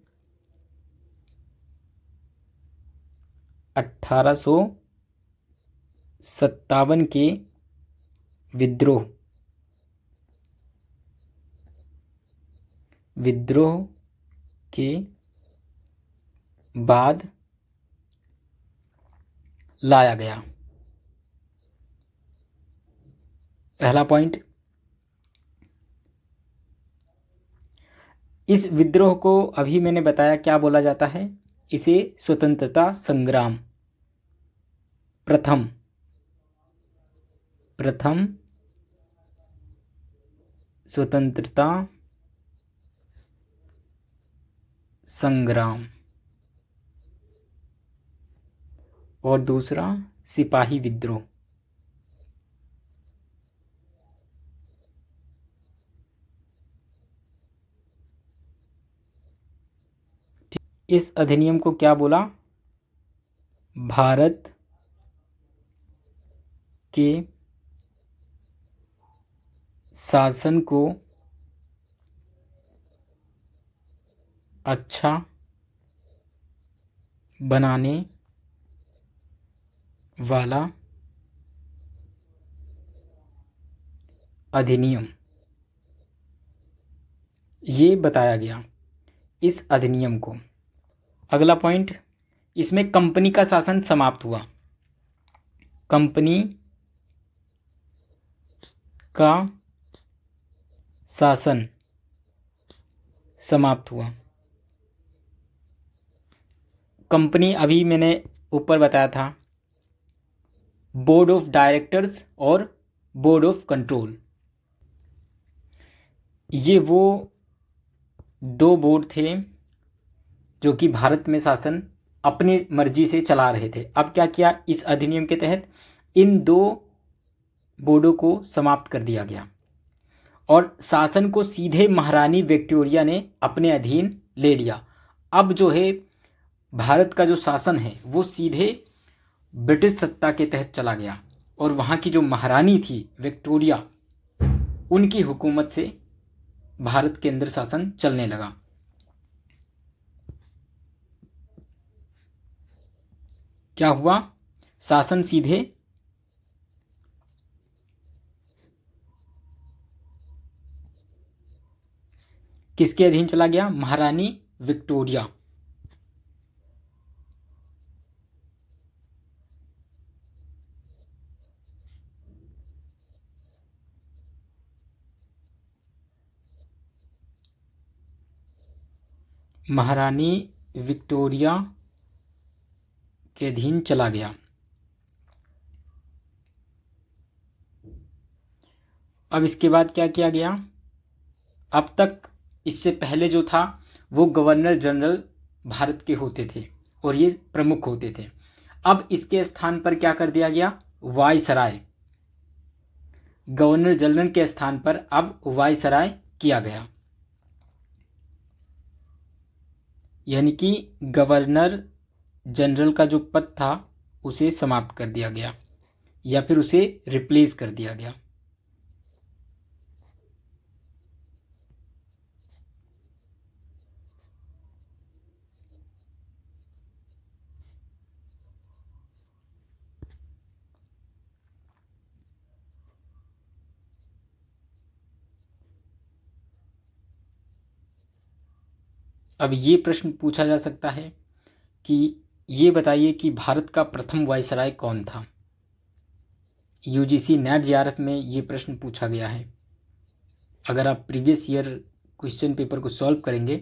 1857 के विद्रोह के बाद लाया गया। पहला पॉइंट। इस विद्रोह को अभी मैंने बताया क्या बोला जाता है, इसे स्वतंत्रता संग्राम प्रथम स्वतंत्रता संग्राम, और दूसरा सिपाही विद्रोह। इस अधिनियम को क्या बोला? भारत के शासन को अच्छा बनाने वाला अधिनियम, ये बताया गया इस अधिनियम को। अगला पॉइंट, इसमें कंपनी का शासन समाप्त हुआ। कंपनी का शासन समाप्त हुआ। कंपनी अभी मैंने ऊपर बताया था, बोर्ड ऑफ डायरेक्टर्स और बोर्ड ऑफ कंट्रोल, ये वो दो बोर्ड थे जो कि भारत में शासन अपनी मर्जी से चला रहे थे। अब क्या किया, इस अधिनियम के तहत इन दो बोर्डों को समाप्त कर दिया गया और शासन को सीधे महारानी विक्टोरिया ने अपने अधीन ले लिया। अब जो है भारत का जो शासन है वो सीधे ब्रिटिश सत्ता के तहत चला गया और वहाँ की जो महारानी थी विक्टोरिया, उनकी हुकूमत से भारत के अंदर शासन चलने लगा। क्या हुआ, शासन सीधे किसके अधीन चला गया? महारानी विक्टोरिया। महारानी विक्टोरिया के अधीन चला गया। अब इसके बाद क्या किया गया? अब तक इससे पहले जो था वो गवर्नर जनरल भारत के होते थे और ये प्रमुख होते थे। अब इसके स्थान पर क्या कर दिया गया? वायसराय। गवर्नर जनरल के स्थान पर अब वायसराय किया गया, यानी कि गवर्नर जनरल का जो पद था उसे समाप्त कर दिया गया या फिर उसे रिप्लेस कर दिया गया। अब ये प्रश्न पूछा जा सकता है कि ये बताइए कि भारत का प्रथम वायसराय कौन था? यूजीसी नेट जेआरएफ में ये प्रश्न पूछा गया है। अगर आप प्रीवियस ईयर क्वेश्चन पेपर को सॉल्व करेंगे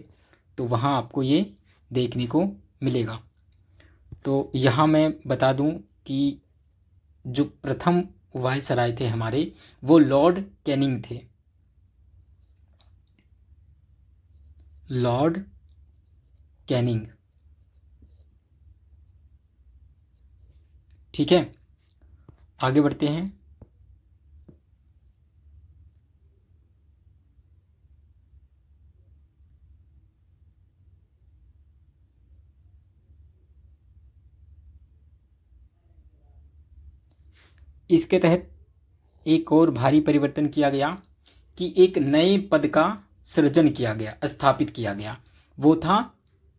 तो वहाँ आपको ये देखने को मिलेगा। तो यहाँ मैं बता दूँ कि जो प्रथम वायसराय थे हमारे, वो लॉर्ड कैनिंग थे। लॉर्ड कैनिंग, ठीक है। आगे बढ़ते हैं। इसके तहत एक और भारी परिवर्तन किया गया कि एक नए पद का सृजन किया गया, स्थापित किया गया। वो था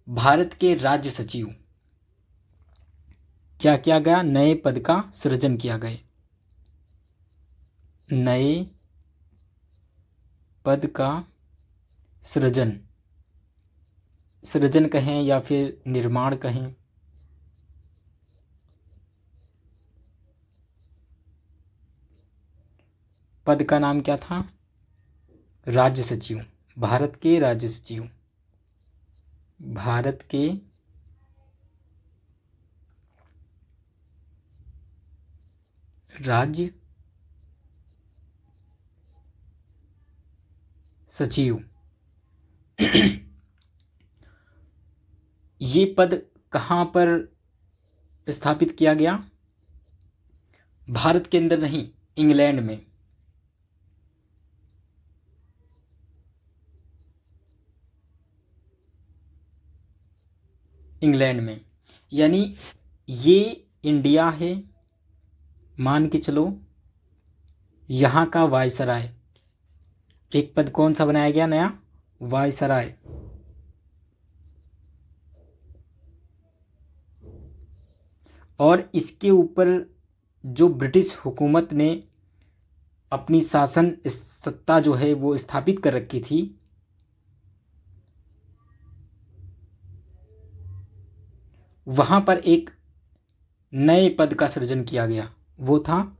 भारत के राज्य सचिव। क्या किया गया? नए पद का सृजन किया गया। नए पद का सृजन, सृजन कहें या फिर निर्माण कहें, पद का नाम क्या था? राज्य सचिव। भारत के राज्य सचिव, भारत के राज्य सचिव ये पद कहाँ पर स्थापित किया गया? भारत के अंदर नहीं, इंग्लैंड में। इंग्लैंड में, यानी ये इंडिया है, मान के चलो, यहाँ का वायसराय। एक पद कौन सा बनाया गया नया? वायसराय। और इसके ऊपर जो ब्रिटिश हुकूमत ने अपनी शासन सत्ता जो है वो स्थापित कर रखी थी, वहाँ पर एक नए पद का सृजन किया गया, वो था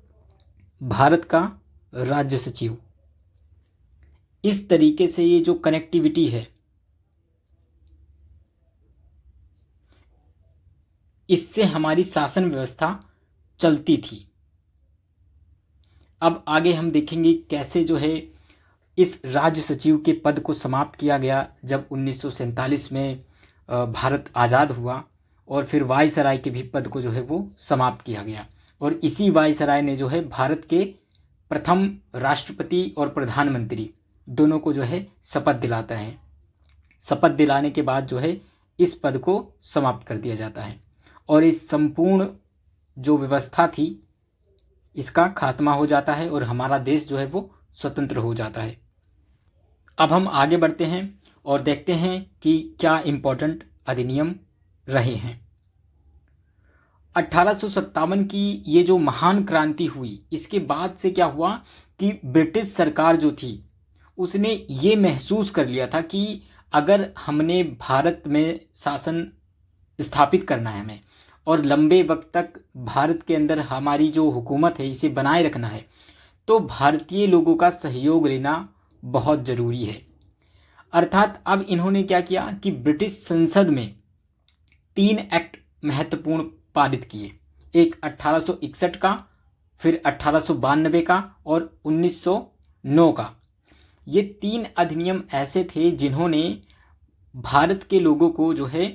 भारत का राज्य सचिव। इस तरीके से ये जो कनेक्टिविटी है, इससे हमारी शासन व्यवस्था चलती थी। अब आगे हम देखेंगे कैसे जो है इस राज्य सचिव के पद को समाप्त किया गया जब 1947 में भारत आज़ाद हुआ, और फिर वायसराय के भी पद को जो है वो समाप्त किया गया। और इसी वायसराय ने जो है भारत के प्रथम राष्ट्रपति और प्रधानमंत्री दोनों को जो है शपथ दिलाता है। शपथ दिलाने के बाद जो है इस पद को समाप्त कर दिया जाता है, और इस संपूर्ण जो व्यवस्था थी इसका खात्मा हो जाता है, और हमारा देश जो है वो स्वतंत्र हो जाता है। अब हम आगे बढ़ते हैं और देखते हैं कि क्या इम्पोर्टेंट अधिनियम रहे हैं। 1857 की ये जो महान क्रांति हुई, इसके बाद से क्या हुआ कि ब्रिटिश सरकार जो थी उसने ये महसूस कर लिया था कि अगर हमने भारत में शासन स्थापित करना है हमें, और लंबे वक्त तक भारत के अंदर हमारी जो हुकूमत है इसे बनाए रखना है, तो भारतीय लोगों का सहयोग लेना बहुत ज़रूरी है। अर्थात अब इन्होंने क्या किया कि ब्रिटिश संसद में 3 एक्ट महत्वपूर्ण पारित किए, एक 1861 का, फिर 1892 का और 1909 का। ये 3 अधिनियम ऐसे थे जिन्होंने भारत के लोगों को जो है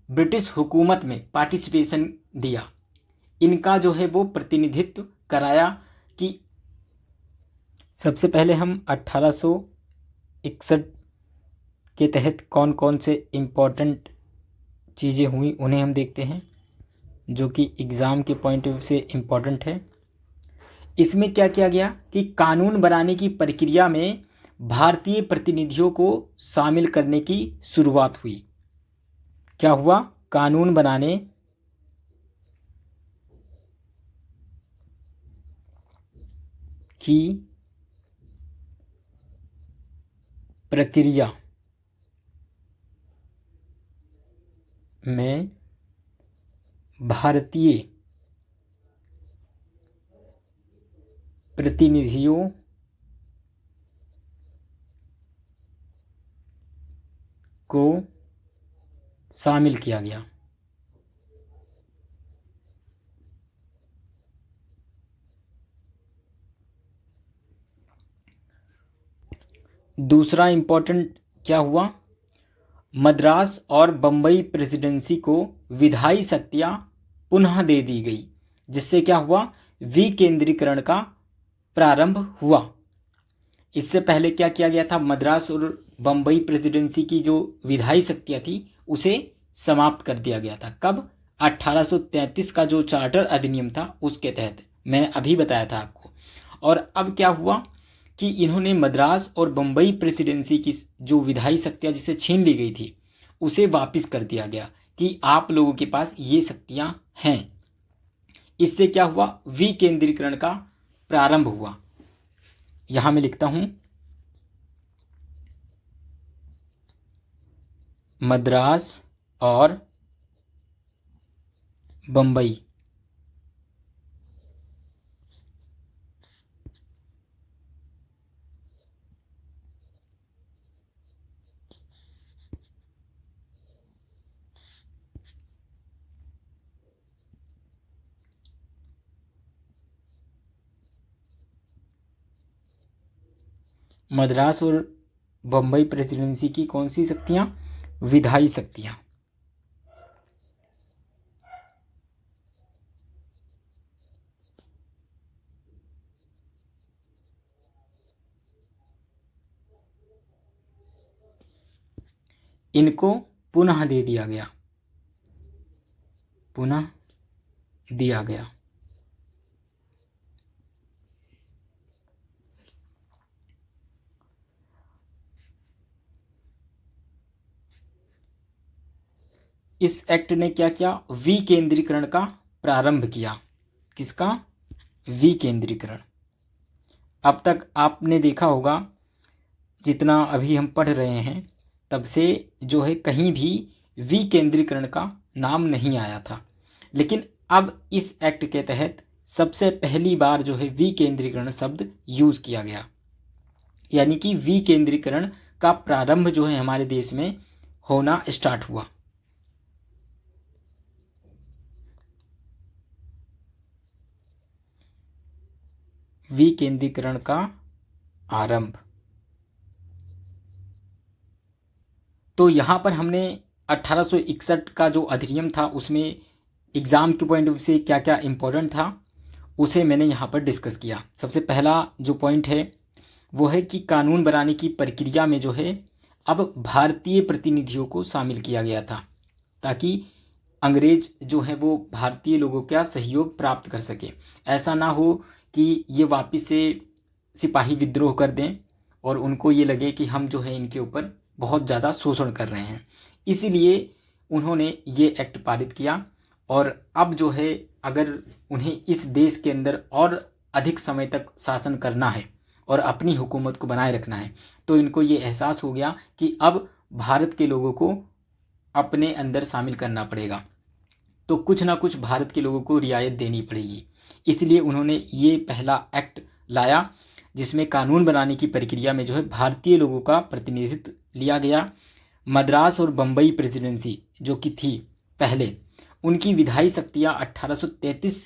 ब्रिटिश हुकूमत में पार्टिसिपेशन दिया, इनका जो है वो प्रतिनिधित्व कराया। कि सबसे पहले हम 1861 के तहत कौन कौन से इम्पोर्टेंट चीज़ें हुई उन्हें हम देखते हैं, जो कि एग्ज़ाम के पॉइंट ऑफ व्यू से इम्पोर्टेंट है। इसमें क्या किया गया कि कानून बनाने की प्रक्रिया में भारतीय प्रतिनिधियों को शामिल करने की शुरुआत हुई। क्या हुआ? कानून बनाने की प्रक्रिया में भारतीय प्रतिनिधियों को शामिल किया गया। दूसरा इम्पोर्टेंट क्या हुआ? मद्रास और बम्बई प्रेसिडेंसी को विधायी शक्तियाँ पुनः दे दी गई, जिससे क्या हुआ? विकेंद्रीकरण का प्रारंभ हुआ। इससे पहले क्या किया गया था? मद्रास और बम्बई प्रेसिडेंसी की जो विधायी शक्तियाँ थी उसे समाप्त कर दिया गया था। कब? 1833 का जो चार्टर अधिनियम था उसके तहत, मैंने अभी बताया था आपको। और अब क्या हुआ कि इन्होंने मद्रास और बम्बई प्रेसिडेंसी की जो विधायी शक्तियाँ जिसे छीन ली गई थी उसे वापस कर दिया गया कि आप लोगों के पास ये शक्तियाँ हैं। इससे क्या हुआ? विकेंद्रीकरण का प्रारंभ हुआ। यहाँ मैं लिखता हूँ मद्रास और बम्बई मद्रास और बम्बई प्रेसिडेंसी की कौन सी शक्तियाँ? विधायी शक्तियाँ। इनको पुनः दे दिया गया, पुनः दिया गया। इस एक्ट ने क्या किया? विकेंद्रीकरण का प्रारंभ किया। किसका? विकेंद्रीकरण। अब तक आपने देखा होगा, जितना अभी हम पढ़ रहे हैं तब से जो है कहीं भी विकेंद्रीकरण का नाम नहीं आया था, लेकिन अब इस एक्ट के तहत सबसे पहली बार जो है विकेंद्रीकरण शब्द यूज किया गया, यानी कि विकेंद्रीकरण का प्रारंभ जो है हमारे देश में होना स्टार्ट हुआ। विकेंद्रीकरण का आरंभ। तो यहाँ पर हमने 1861 का जो अधिनियम था उसमें एग्ज़ाम के पॉइंट ऑफ व्यू से क्या क्या इम्पोर्टेंट था उसे मैंने यहाँ पर डिस्कस किया। सबसे पहला जो पॉइंट है वो है कि कानून बनाने की प्रक्रिया में जो है अब भारतीय प्रतिनिधियों को शामिल किया गया था, ताकि अंग्रेज जो है वो भारतीय लोगों का सहयोग प्राप्त कर सके। ऐसा ना हो कि ये वापस से सिपाही विद्रोह कर दें और उनको ये लगे कि हम जो है इनके ऊपर बहुत ज़्यादा शोषण कर रहे हैं। इसीलिए उन्होंने ये एक्ट पारित किया। और अब जो है अगर उन्हें इस देश के अंदर और अधिक समय तक शासन करना है और अपनी हुकूमत को बनाए रखना है, तो इनको ये एहसास हो गया कि अब भारत के लोगों को अपने अंदर शामिल करना पड़ेगा, तो कुछ ना कुछ भारत के लोगों को रियायत देनी पड़ेगी। इसलिए उन्होंने ये पहला एक्ट लाया जिसमें कानून बनाने की प्रक्रिया में जो है भारतीय लोगों का प्रतिनिधित्व लिया गया। मद्रास और बम्बई प्रेसिडेंसी जो कि थी पहले, उनकी विधायी शक्तियाँ 1833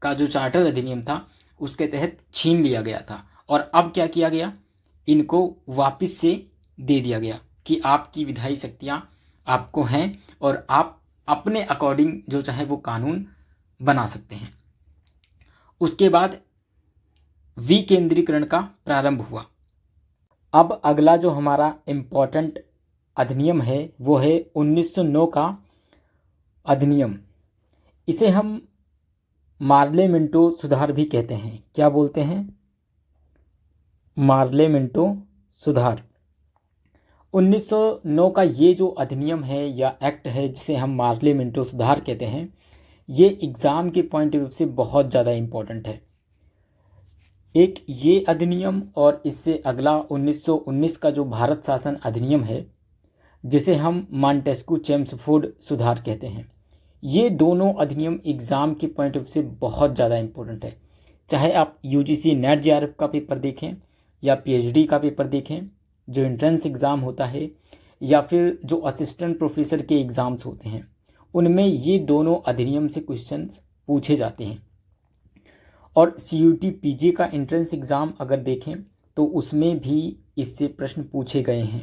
का जो चार्टर अधिनियम था उसके तहत छीन लिया गया था। और अब क्या किया गया? इनको वापस से दे दिया गया कि आपकी विधायी शक्तियाँ आपको हैं और आप अपने अकॉर्डिंग जो चाहे वो कानून बना सकते हैं। उसके बाद विकेंद्रीकरण का प्रारंभ हुआ। अब अगला जो हमारा इम्पोर्टेंट अधिनियम है वो है 1909 का अधिनियम। इसे हम मार्ले मिंटो सुधार भी कहते हैं। क्या बोलते हैं? मार्ले मिंटो सुधार। 1909 का ये जो अधिनियम है या एक्ट है जिसे हम मार्ले मिंटो सुधार कहते हैं, ये एग्ज़ाम के पॉइंट ऑफ व्यू से बहुत ज़्यादा इम्पोर्टेंट है। एक ये अधिनियम और इससे अगला 1919 का जो भारत शासन अधिनियम है जिसे हम मॉन्टेस्क्यू चेम्सफोर्ड सुधार कहते हैं, ये दोनों अधिनियम एग्ज़ाम के पॉइंट ऑफ व्यू से बहुत ज़्यादा इम्पोर्टेंट है। चाहे आप यूजीसी नेट जेआरएफ का पेपर देखें या पीएचडी का पेपर देखें जो एंट्रेंस एग्ज़ाम होता है, या फिर जो असिस्टेंट प्रोफेसर के एग्ज़ाम्स होते हैं, उनमें ये दोनों अधिनियम से क्वेश्चंस पूछे जाते हैं। और CUT PG का एंट्रेंस एग्ज़ाम अगर देखें तो उसमें भी इससे प्रश्न पूछे गए हैं।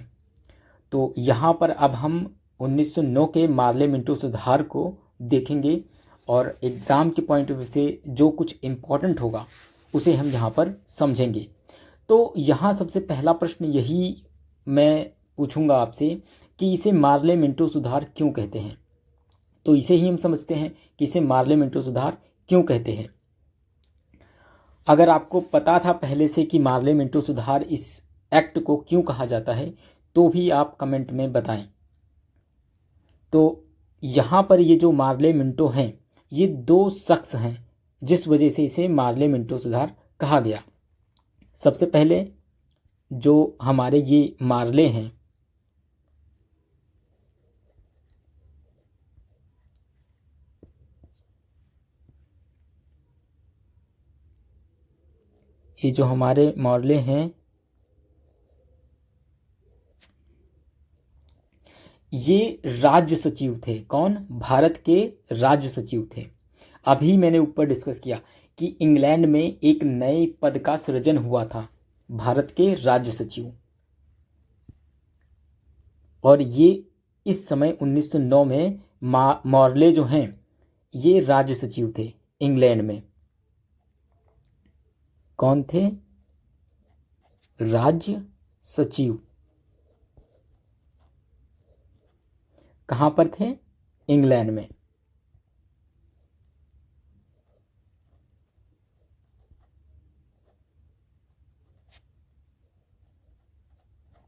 तो यहाँ पर अब हम 1909 के मार्ले मिंटो सुधार को देखेंगे और एग्ज़ाम के पॉइंट ऑफ व्यू से जो कुछ इम्पोर्टेंट होगा उसे हम यहाँ पर समझेंगे। तो यहाँ सबसे पहला प्रश्न यही मैं पूछूंगा आपसे कि इसे मार्ले मिंटो सुधार क्यों कहते हैं। तो इसे ही हम समझते हैं कि इसे मार्ले मिंटो सुधार क्यों कहते हैं। अगर आपको पता था पहले से कि मार्ले मिंटो सुधार इस एक्ट को क्यों कहा जाता है तो भी आप कमेंट में बताएं। तो यहाँ पर ये जो मार्ले मिंटो हैं ये दो शख्स हैं जिस वजह से इसे मार्ले मिंटो सुधार कहा गया। सबसे पहले जो हमारे ये मार्ले हैं, ये जो हमारे मार्ले हैं ये राज्य सचिव थे। कौन? भारत के राज्य सचिव थे। अभी मैंने ऊपर डिस्कस किया कि इंग्लैंड में एक नए पद का सृजन हुआ था भारत के राज्य सचिव। और ये इस समय 1909 में मॉर्ले जो हैं ये राज्य सचिव थे इंग्लैंड में। कौन थे? राज्य सचिव। कहाँ पर थे? इंग्लैंड में।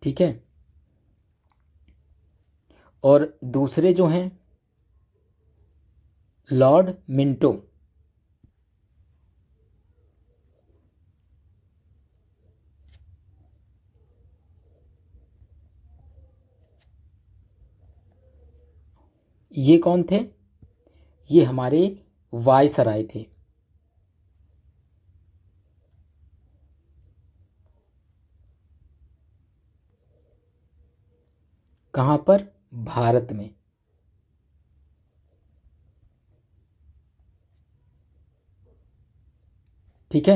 ठीक है। और दूसरे जो हैं लॉर्ड मिंटो। ये कौन थे? ये हमारे वायसराय थे। कहाँ पर? भारत में। ठीक है।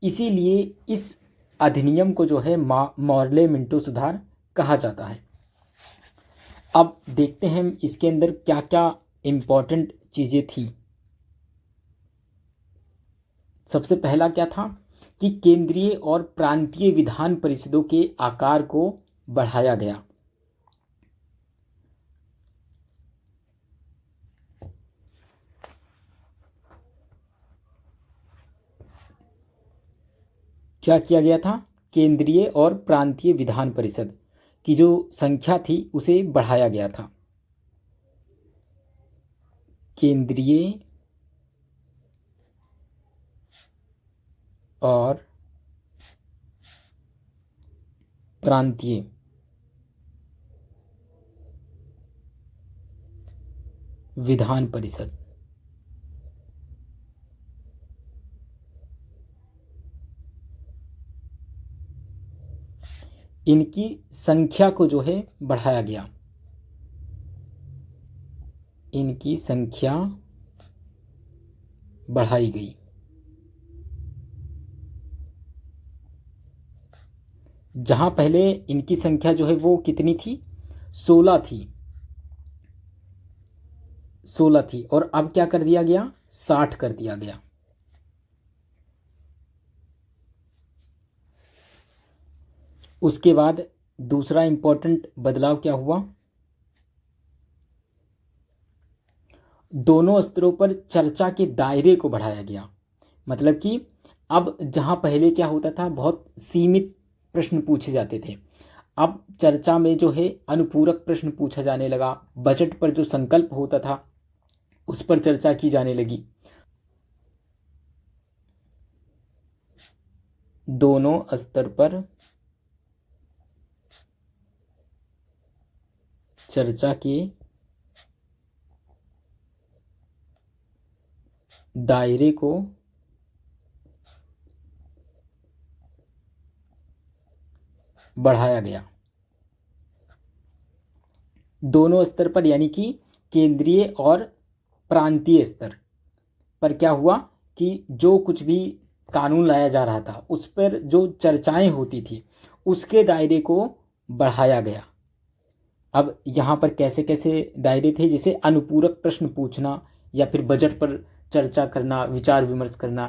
इसीलिए इस अधिनियम को जो है मॉर्ले मिंटो सुधार कहा जाता है। अब देखते हैं इसके अंदर क्या क्या इम्पोर्टेंट चीज़ें थी। सबसे पहला क्या था कि केंद्रीय और प्रांतीय विधान परिषदों के आकार को बढ़ाया गया। क्या किया गया था? केंद्रीय और प्रांतीय विधान परिषद की जो संख्या थी उसे बढ़ाया गया था। केंद्रीय और प्रांतीय विधान परिषद। इनकी संख्या को जो है बढ़ाया गया। इनकी संख्या बढ़ाई गई। जहां पहले इनकी संख्या जो है वो कितनी थी? 16 थी। 16 थी और अब क्या कर दिया गया? 60 कर दिया गया। उसके बाद दूसरा इंपॉर्टेंट बदलाव क्या हुआ? दोनों स्तरों पर चर्चा के दायरे को बढ़ाया गया। मतलब कि अब जहां पहले क्या होता था, बहुत सीमित प्रश्न पूछे जाते थे, अब चर्चा में जो है अनुपूरक प्रश्न पूछा जाने लगा। बजट पर जो संकल्प होता था उस पर चर्चा की जाने लगी। दोनों स्तर पर चर्चा के दायरे को बढ़ाया गया। दोनों स्तर पर यानी कि केंद्रीय और प्रांतीय स्तर पर क्या हुआ कि जो कुछ भी कानून लाया जा रहा था उस पर जो चर्चाएं होती थी उसके दायरे को बढ़ाया गया। अब यहाँ पर कैसे कैसे दायरे थे? जैसे अनुपूरक प्रश्न पूछना या फिर बजट पर चर्चा करना, विचार विमर्श करना,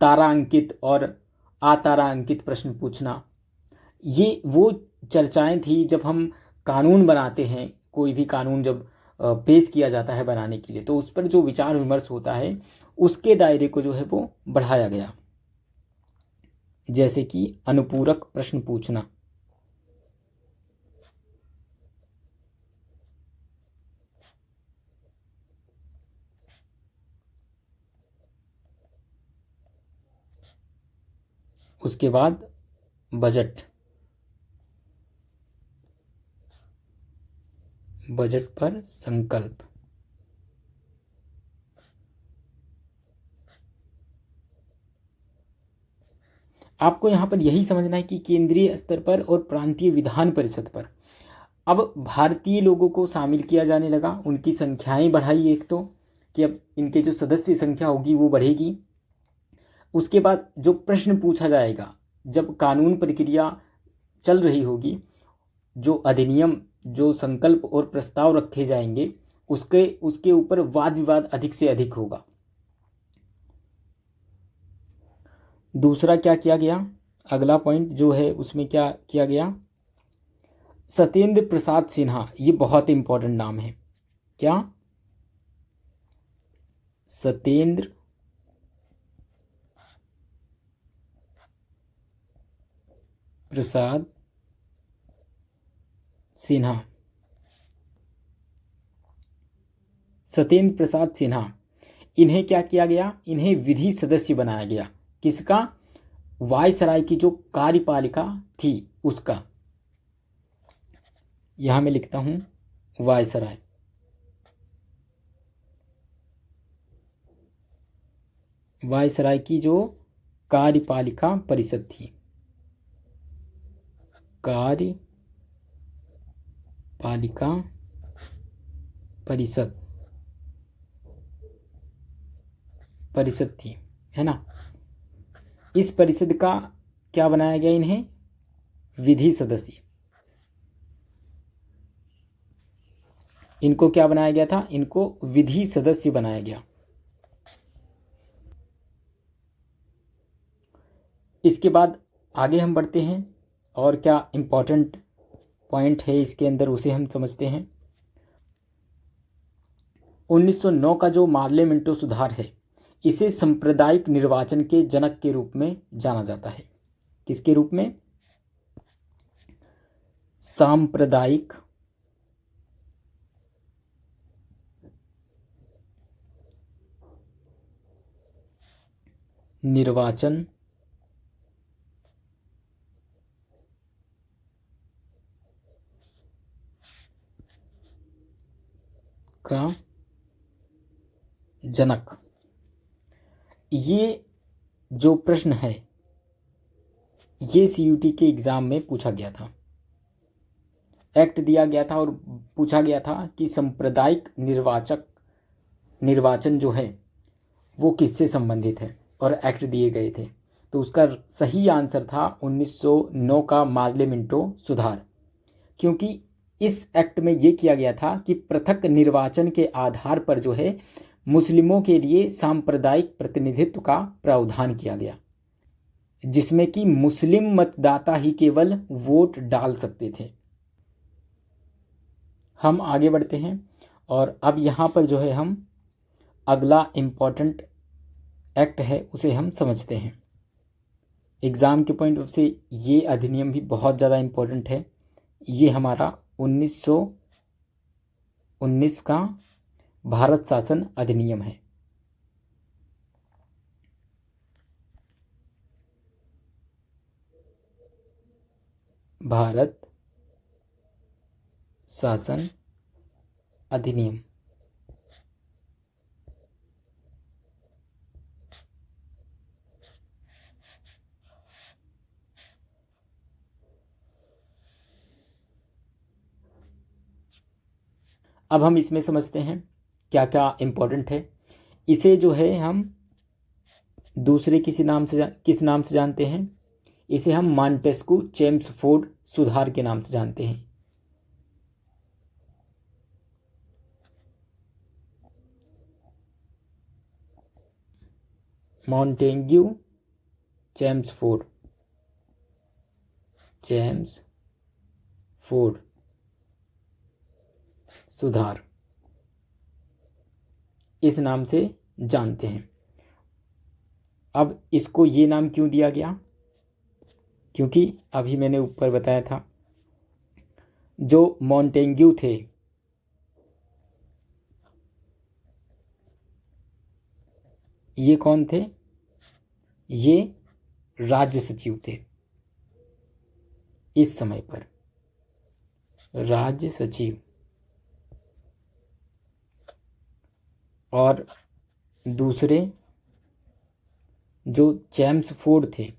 तारांकित और अतारांकित प्रश्न पूछना। ये वो चर्चाएं थी जब हम कानून बनाते हैं, कोई भी कानून जब पेश किया जाता है बनाने के लिए, तो उस पर जो विचार विमर्श होता है उसके दायरे को जो है वो बढ़ाया गया। जैसे कि अनुपूरक प्रश्न पूछना। उसके बाद बजट। बजट पर संकल्प। आपको यहाँ पर यही समझना है कि केंद्रीय स्तर पर और प्रांतीय विधान परिषद पर अब भारतीय लोगों को शामिल किया जाने लगा। उनकी संख्याएं बढ़ाई, एक तो कि अब इनके जो सदस्य संख्या होगी वो बढ़ेगी। उसके बाद जो प्रश्न पूछा जाएगा, जब कानून प्रक्रिया चल रही होगी, जो अधिनियम, जो संकल्प और प्रस्ताव रखे जाएंगे, उसके ऊपर वाद विवाद अधिक से अधिक होगा। दूसरा क्या किया गया, अगला पॉइंट जो है उसमें क्या किया गया, सत्येंद्र प्रसाद सिन्हा, ये बहुत इंपॉर्टेंट नाम है। क्या? सत्येंद्र प्रसाद सिन्हा। सत्येंद्र प्रसाद सिन्हा, इन्हें क्या किया गया, इन्हें विधि सदस्य बनाया गया। किसका? वायसराय की जो कार्यपालिका थी उसका। यहां मैं लिखता हूं वायसराय। वायसराय की जो कार्यपालिका परिषद थी, कार्यपालिका परिषद थी, है ना। इस परिषद का क्या बनाया गया, इन्हें विधि सदस्य। इनको क्या बनाया गया था, इनको विधि सदस्य बनाया गया। इसके बाद आगे हम बढ़ते हैं और क्या इंपॉर्टेंट पॉइंट है इसके अंदर उसे हम समझते हैं। 1909 का जो मार्ले मिंटो सुधार है, इसे सांप्रदायिक निर्वाचन के जनक के रूप में जाना जाता है। किसके रूप में? सांप्रदायिक निर्वाचन का जनक। ये जो प्रश्न है ये सीयूटी के एग्जाम में पूछा गया था। एक्ट दिया गया था और पूछा गया था कि सांप्रदायिक निर्वाचन जो है वो किससे संबंधित है, और एक्ट दिए गए थे। तो उसका सही आंसर था 1909 का मार्ले मिंटो सुधार, क्योंकि इस एक्ट में ये किया गया था कि पृथक निर्वाचन के आधार पर जो है मुस्लिमों के लिए सांप्रदायिक प्रतिनिधित्व का प्रावधान किया गया, जिसमें कि मुस्लिम मतदाता ही केवल वोट डाल सकते थे। हम आगे बढ़ते हैं और अब यहाँ पर जो है हम अगला इम्पॉर्टेंट एक्ट है उसे हम समझते हैं। एग्ज़ाम के पॉइंट ऑफ से ये अधिनियम भी बहुत ज़्यादा इम्पोर्टेंट है। ये हमारा 1919 का भारत शासन अधिनियम है। भारत शासन अधिनियम। अब हम इसमें समझते हैं क्या क्या इम्पोर्टेंट है। इसे जो है हम दूसरे किस नाम से जानते हैं, इसे हम मॉन्टेस्क्यू चेम्सफोर्ड सुधार के नाम से जानते हैं। मॉन्टेग्यू चेम्सफोर्ड सुधार इस नाम से जानते हैं। अब इसको ये नाम क्यों दिया गया, क्योंकि अभी मैंने ऊपर बताया था जो मॉन्टेग्यू थे ये कौन थे, ये राज्य सचिव थे। इस समय पर राज्य सचिव, और दूसरे जो चेम्सफोर्ड थे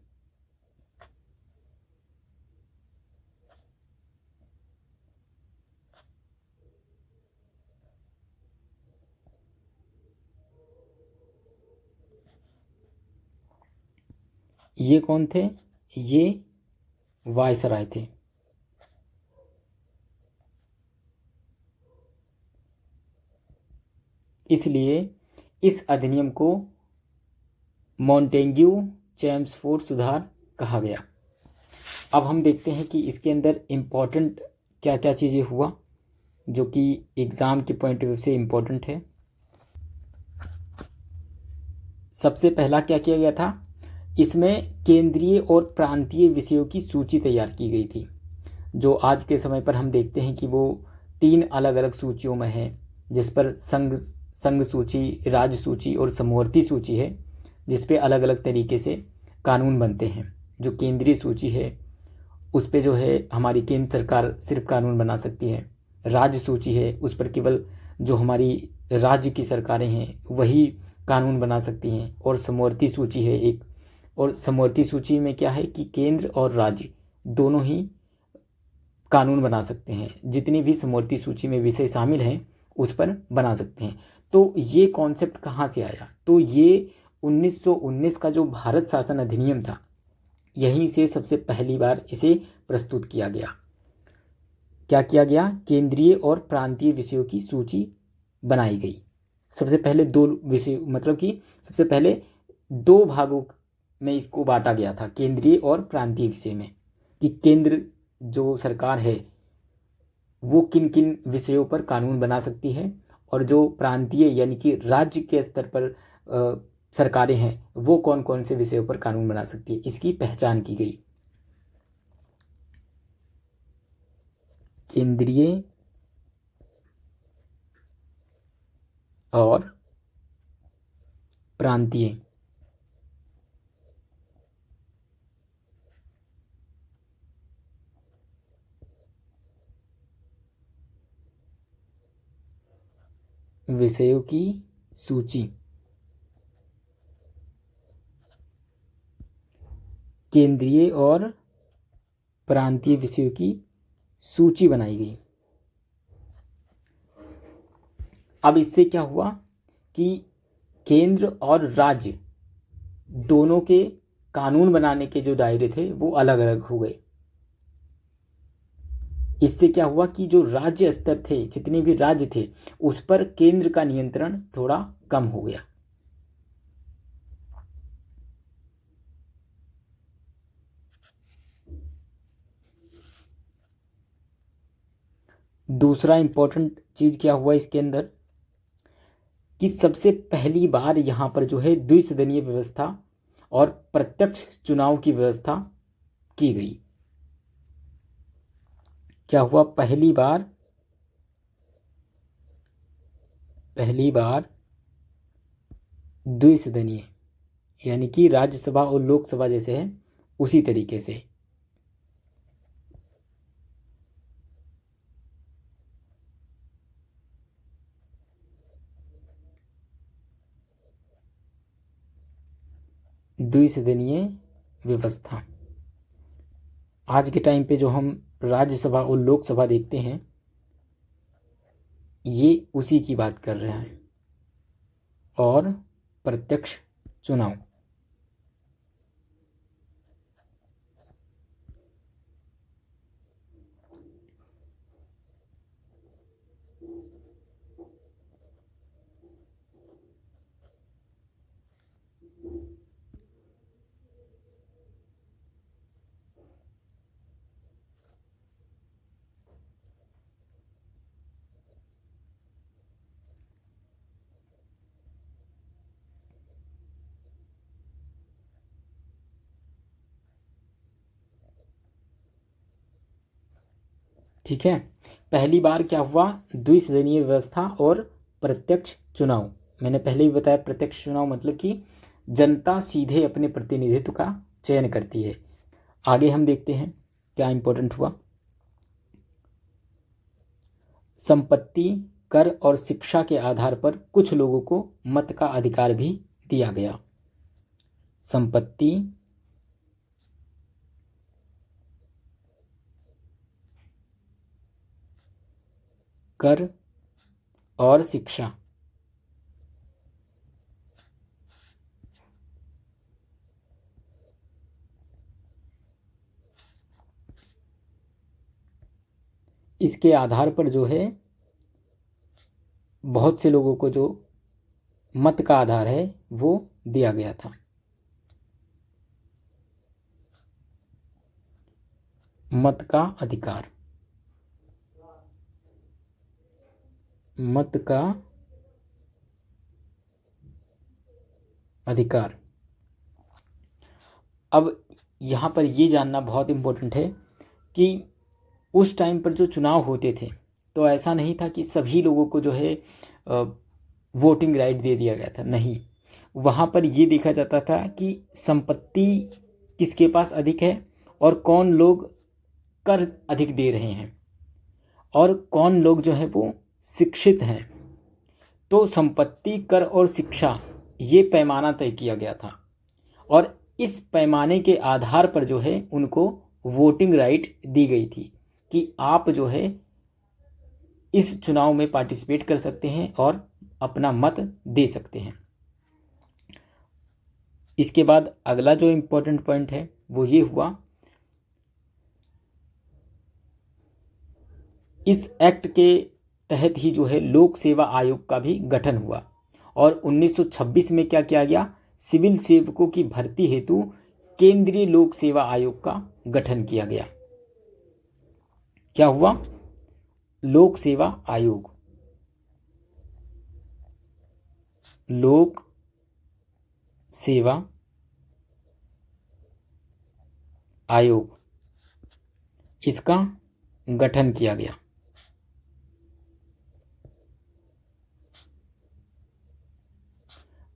ये कौन थे? ये वायसराय थे। इसलिए इस अधिनियम को मॉन्टेग्यू चेम्सफोर्ड सुधार कहा गया। अब हम देखते हैं कि इसके अंदर इम्पोर्टेंट क्या क्या चीज़ें हुआ जो कि एग्ज़ाम के पॉइंट ऑफ व्यू से इम्पोर्टेंट है। सबसे पहला क्या किया गया था? इसमें केंद्रीय और प्रांतीय विषयों की सूची तैयार की गई थी, जो आज के समय पर हम देखते हैं कि वो 3 अलग अलग सूचियों में है, जिस पर संघ सूची, राज्य सूची और समवर्ती सूची है, जिस पे अलग अलग तरीके से कानून बनते हैं। जो केंद्रीय सूची है उस पे जो है हमारी केंद्र सरकार सिर्फ कानून बना सकती है। राज्य सूची है उस पर केवल जो हमारी राज्य की सरकारें हैं वही कानून बना सकती हैं। और समवर्ती सूची है एक, और समवर्ती सूची में क्या है कि केंद्र और राज्य दोनों ही कानून बना सकते हैं। जितनी भी समवर्ती सूची में विषय शामिल हैं उस पर बना सकते हैं। तो ये कॉन्सेप्ट कहाँ से आया? तो ये 1919 का जो भारत शासन अधिनियम था, यहीं से सबसे पहली बार इसे प्रस्तुत किया गया। क्या किया गया? केंद्रीय और प्रांतीय विषयों की सूची बनाई गई। सबसे पहले 2 विषय, मतलब कि सबसे पहले 2 भागों में इसको बांटा गया था, केंद्रीय और प्रांतीय विषय में, कि केंद्र जो सरकार है वो किन किन विषयों पर कानून बना सकती है, और जो प्रांतीय यानी कि राज्य के स्तर पर सरकारें हैं वो कौन कौन से विषयों पर कानून बना सकती है, इसकी पहचान की गई। केंद्रीय और प्रांतीय विषयों की सूची, केंद्रीय और प्रांतीय विषयों की सूची बनाई गई। अब इससे क्या हुआ कि केंद्र और राज्य दोनों के कानून बनाने के जो दायरे थे वो अलग अलग हो गए। इससे क्या हुआ कि जो राज्य स्तर थे, जितने भी राज्य थे, उस पर केंद्र का नियंत्रण थोड़ा कम हो गया। दूसरा इंपॉर्टेंट चीज क्या हुआ इसके अंदर कि सबसे पहली बार यहाँ पर जो है द्विसदनीय व्यवस्था और प्रत्यक्ष चुनाव की व्यवस्था की गई। क्या हुआ? पहली बार द्विसदनीय, यानी कि राज्यसभा और लोकसभा जैसे है उसी तरीके से द्विसदनीय व्यवस्था। आज के टाइम पे जो हम राज्यसभा और लोकसभा देखते हैं ये उसी की बात कर रहे हैं। और प्रत्यक्ष चुनाव, ठीक है। पहली बार क्या हुआ? द्विसदनीय व्यवस्था और प्रत्यक्ष चुनाव। मैंने पहले भी बताया, प्रत्यक्ष चुनाव मतलब कि जनता सीधे अपने प्रतिनिधित्व का चयन करती है। आगे हम देखते हैं क्या इंपॉर्टेंट हुआ। संपत्ति, कर और शिक्षा के आधार पर कुछ लोगों को मत का अधिकार भी दिया गया। संपत्ति, कर और शिक्षा, इसके आधार पर जो है बहुत से लोगों को जो मत का आधार है वो दिया गया था। मत का अधिकार, मत का अधिकार। अब यहाँ पर ये जानना बहुत इम्पोर्टेंट है कि उस टाइम पर जो चुनाव होते थे तो ऐसा नहीं था कि सभी लोगों को जो है वोटिंग राइट दे दिया गया था, नहीं। वहाँ पर ये देखा जाता था कि संपत्ति किसके पास अधिक है और कौन लोग कर अधिक दे रहे हैं और कौन लोग जो है वो शिक्षित हैं। तो संपत्ति, कर और शिक्षा, ये पैमाना तय किया गया था और इस पैमाने के आधार पर जो है उनको वोटिंग राइट दी गई थी कि आप जो है इस चुनाव में पार्टिसिपेट कर सकते हैं और अपना मत दे सकते हैं। इसके बाद अगला जो इम्पोर्टेंट पॉइंट है वो ये हुआ, इस एक्ट के तहत ही जो है लोक सेवा आयोग का भी गठन हुआ और 1926 में क्या किया गया, सिविल सेवकों की भर्ती हेतु केंद्रीय लोक सेवा आयोग का गठन किया गया। क्या हुआ, लोक सेवा आयोग, लोक सेवा आयोग, इसका गठन किया गया।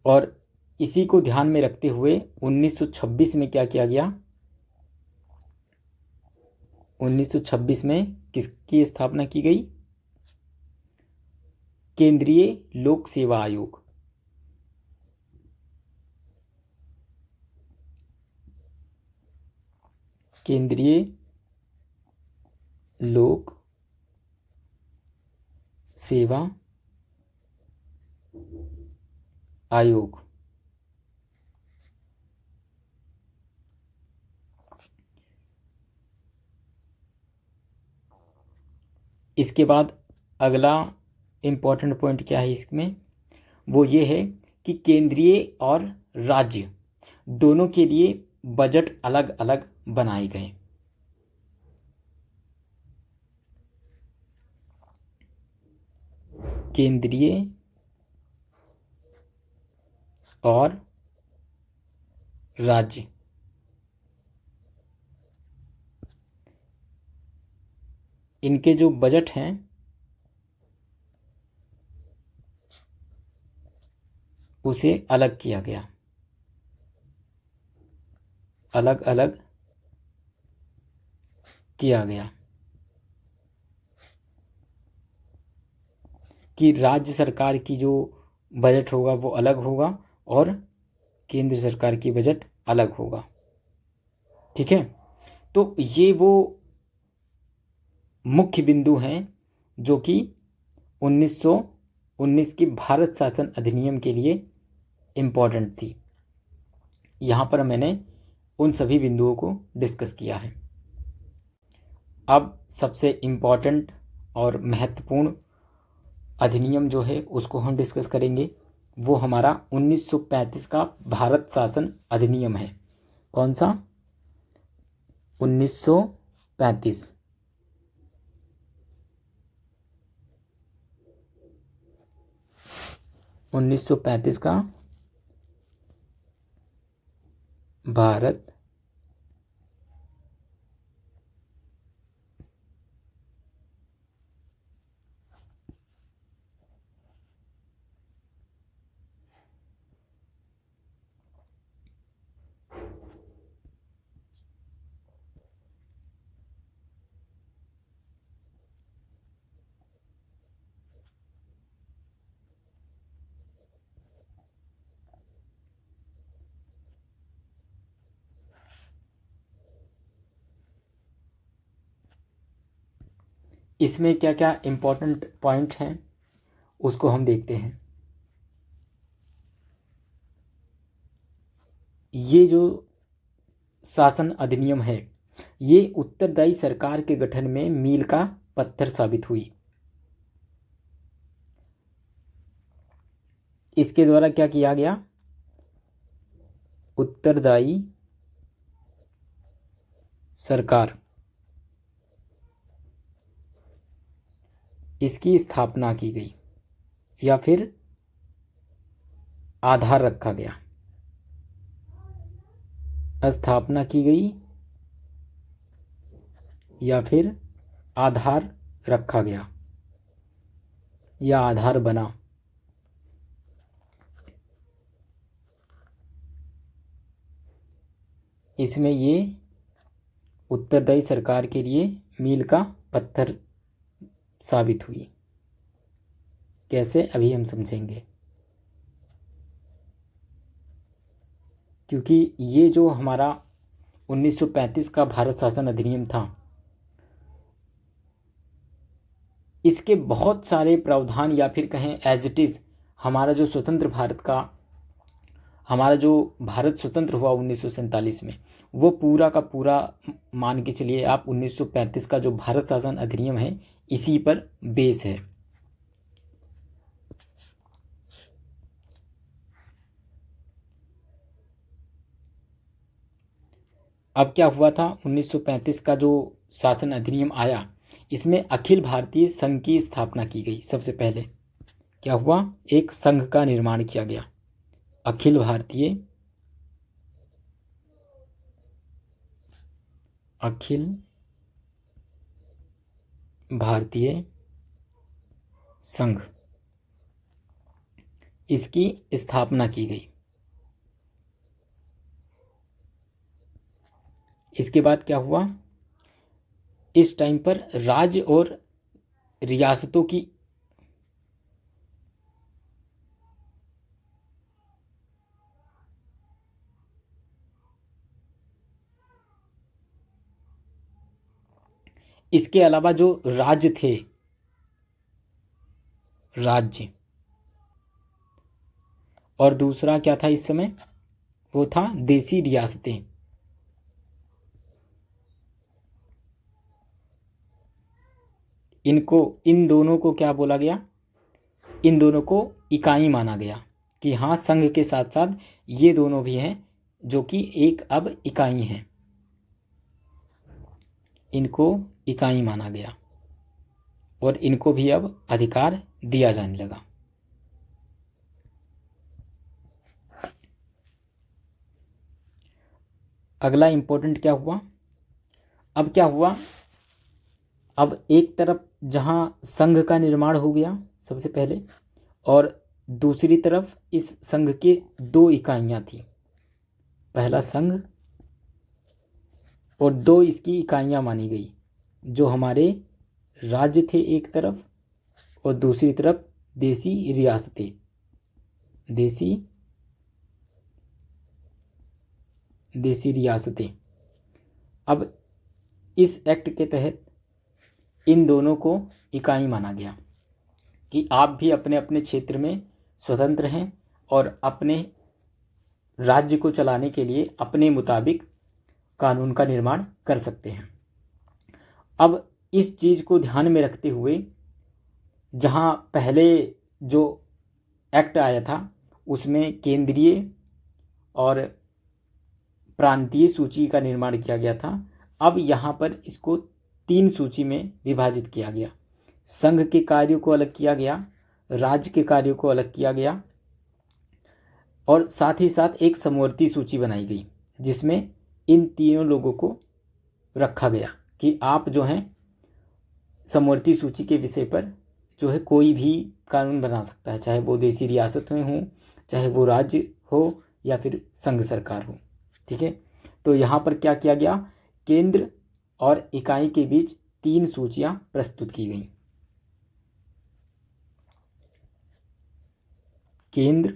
और इसी को ध्यान में रखते हुए 1926 में क्या किया गया, 1926 में किसकी स्थापना की गई, केंद्रीय लोक सेवा आयोग। केंद्रीय लोक सेवा आयोग। इसके बाद अगला इम्पॉर्टेंट पॉइंट क्या है इसमें, वो ये है कि केंद्रीय और राज्य दोनों के लिए बजट अलग अलग बनाए गए। केंद्रीय और राज्य इनके जो बजट हैं उसे अलग किया गया, अलग अलग किया गया कि राज्य सरकार की जो बजट होगा वो अलग होगा और केंद्र सरकार की बजट अलग होगा। ठीक है, तो ये वो मुख्य बिंदु हैं जो कि 1919 की भारत शासन अधिनियम के लिए इम्पॉर्टेंट थी। यहाँ पर मैंने उन सभी बिंदुओं को डिस्कस किया है। अब सबसे इम्पॉर्टेंट और महत्वपूर्ण अधिनियम जो है उसको हम डिस्कस करेंगे, वो हमारा 1935 का भारत शासन अधिनियम है। कौन सा, 1935। 1935 का भारत इसमें क्या क्या इम्पोर्टेंट पॉइंट हैं उसको हम देखते हैं। ये जो शासन अधिनियम है ये उत्तरदायी सरकार के गठन में मील का पत्थर साबित हुई। इसके द्वारा क्या किया गया? उत्तरदायी सरकार, इसकी स्थापना की गई या फिर आधार रखा गया। स्थापना की गई या फिर आधार रखा गया या आधार बना। इसमें ये उत्तरदायी सरकार के लिए मील का पत्थर साबित हुई। कैसे, अभी हम समझेंगे। क्योंकि ये जो हमारा 1935 का भारत शासन अधिनियम था, इसके बहुत सारे प्रावधान या फिर कहें एज इट इज़ हमारा जो स्वतंत्र भारत का, हमारा जो भारत स्वतंत्र हुआ 1947 में, वो पूरा का पूरा मान के चलिए आप 1935 का जो भारत शासन अधिनियम है इसी पर बेस है। अब क्या हुआ था, 1935 का जो शासन अधिनियम आया, इसमें अखिल भारतीय संघ की स्थापना की गई। सबसे पहले क्या हुआ, एक संघ का निर्माण किया गया, अखिल भारतीय संघ, इसकी स्थापना की गई। इसके बाद क्या हुआ, इस टाइम पर राज्य और रियासतों की इसके अलावा जो राज्य थे, राज्य, और दूसरा क्या था इस समय, वो था देसी रियासतें। इन दोनों को क्या बोला गया, इन दोनों को इकाई माना गया कि हाँ, संघ के साथ साथ ये दोनों भी हैं जो कि एक अब इकाई हैं। इनको इकाई माना गया और इनको भी अब अधिकार दिया जाने लगा। अगला इंपॉर्टेंट क्या हुआ, अब क्या हुआ, अब एक तरफ जहाँ संघ का निर्माण हो गया सबसे पहले, और दूसरी तरफ इस संघ के दो इकाइयाँ थी, पहला संघ और दो इसकी इकाइयाँ मानी गई, जो हमारे राज्य थे एक तरफ और दूसरी तरफ देसी रियासतें, देसी रियासतें। अब इस एक्ट के तहत इन दोनों को इकाई माना गया कि आप भी अपने अपने क्षेत्र में स्वतंत्र हैं और अपने राज्य को चलाने के लिए अपने मुताबिक कानून का निर्माण कर सकते हैं। अब इस चीज़ को ध्यान में रखते हुए जहाँ पहले जो एक्ट आया था उसमें केंद्रीय और प्रांतीय सूची का निर्माण किया गया था, अब यहाँ पर इसको 3 सूची में विभाजित किया गया। संघ के कार्यों को अलग किया गया, राज्य के कार्यों को अलग किया गया और साथ ही साथ एक समवर्ती सूची बनाई गई जिसमें इन तीनों लोगों को रखा गया कि आप जो हैं समवर्ती सूची के विषय पर जो है कोई भी कानून बना सकता है, चाहे वो देसी रियासत में हो, चाहे वो राज्य हो या फिर संघ सरकार हो। ठीक है, तो यहाँ पर क्या किया गया, केंद्र और इकाई के बीच 3 सूचियां प्रस्तुत की गई। केंद्र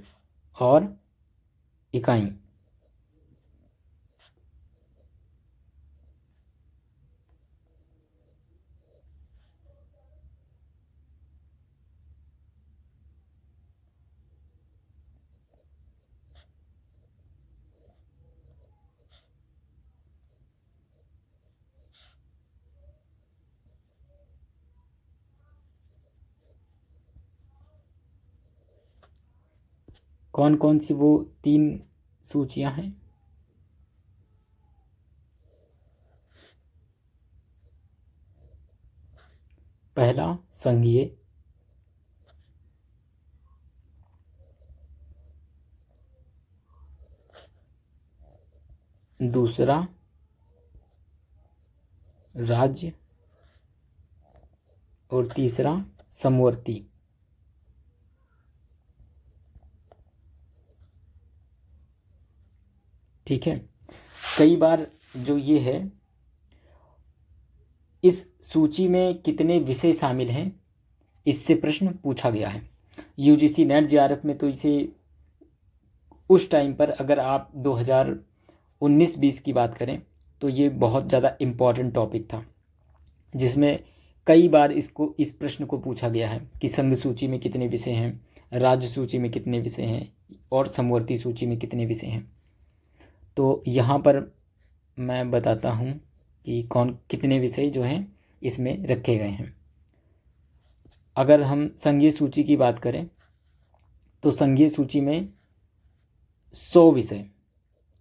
और इकाई, कौन कौन सी वो 3 सूचियां हैं? पहला संघीय, दूसरा राज्य और तीसरा समवर्ती। ठीक है। कई बार जो ये है, इस सूची में कितने विषय शामिल हैं, इससे प्रश्न पूछा गया है। यूजीसी नेट जेआरएफ में तो इसे उस टाइम पर, अगर आप 2019-20 की बात करें, तो ये बहुत ज़्यादा इम्पॉर्टेंट टॉपिक था, जिसमें कई बार इस प्रश्न को पूछा गया है कि संघ सूची में कितने विषय हैं, राज्य सूची में कितने विषय हैं और समवर्ती सूची में कितने विषय हैं। तो यहाँ पर मैं बताता हूँ कि कितने विषय जो हैं इसमें रखे गए हैं। अगर हम संघीय सूची की बात करें तो संघीय सूची में 100 विषय,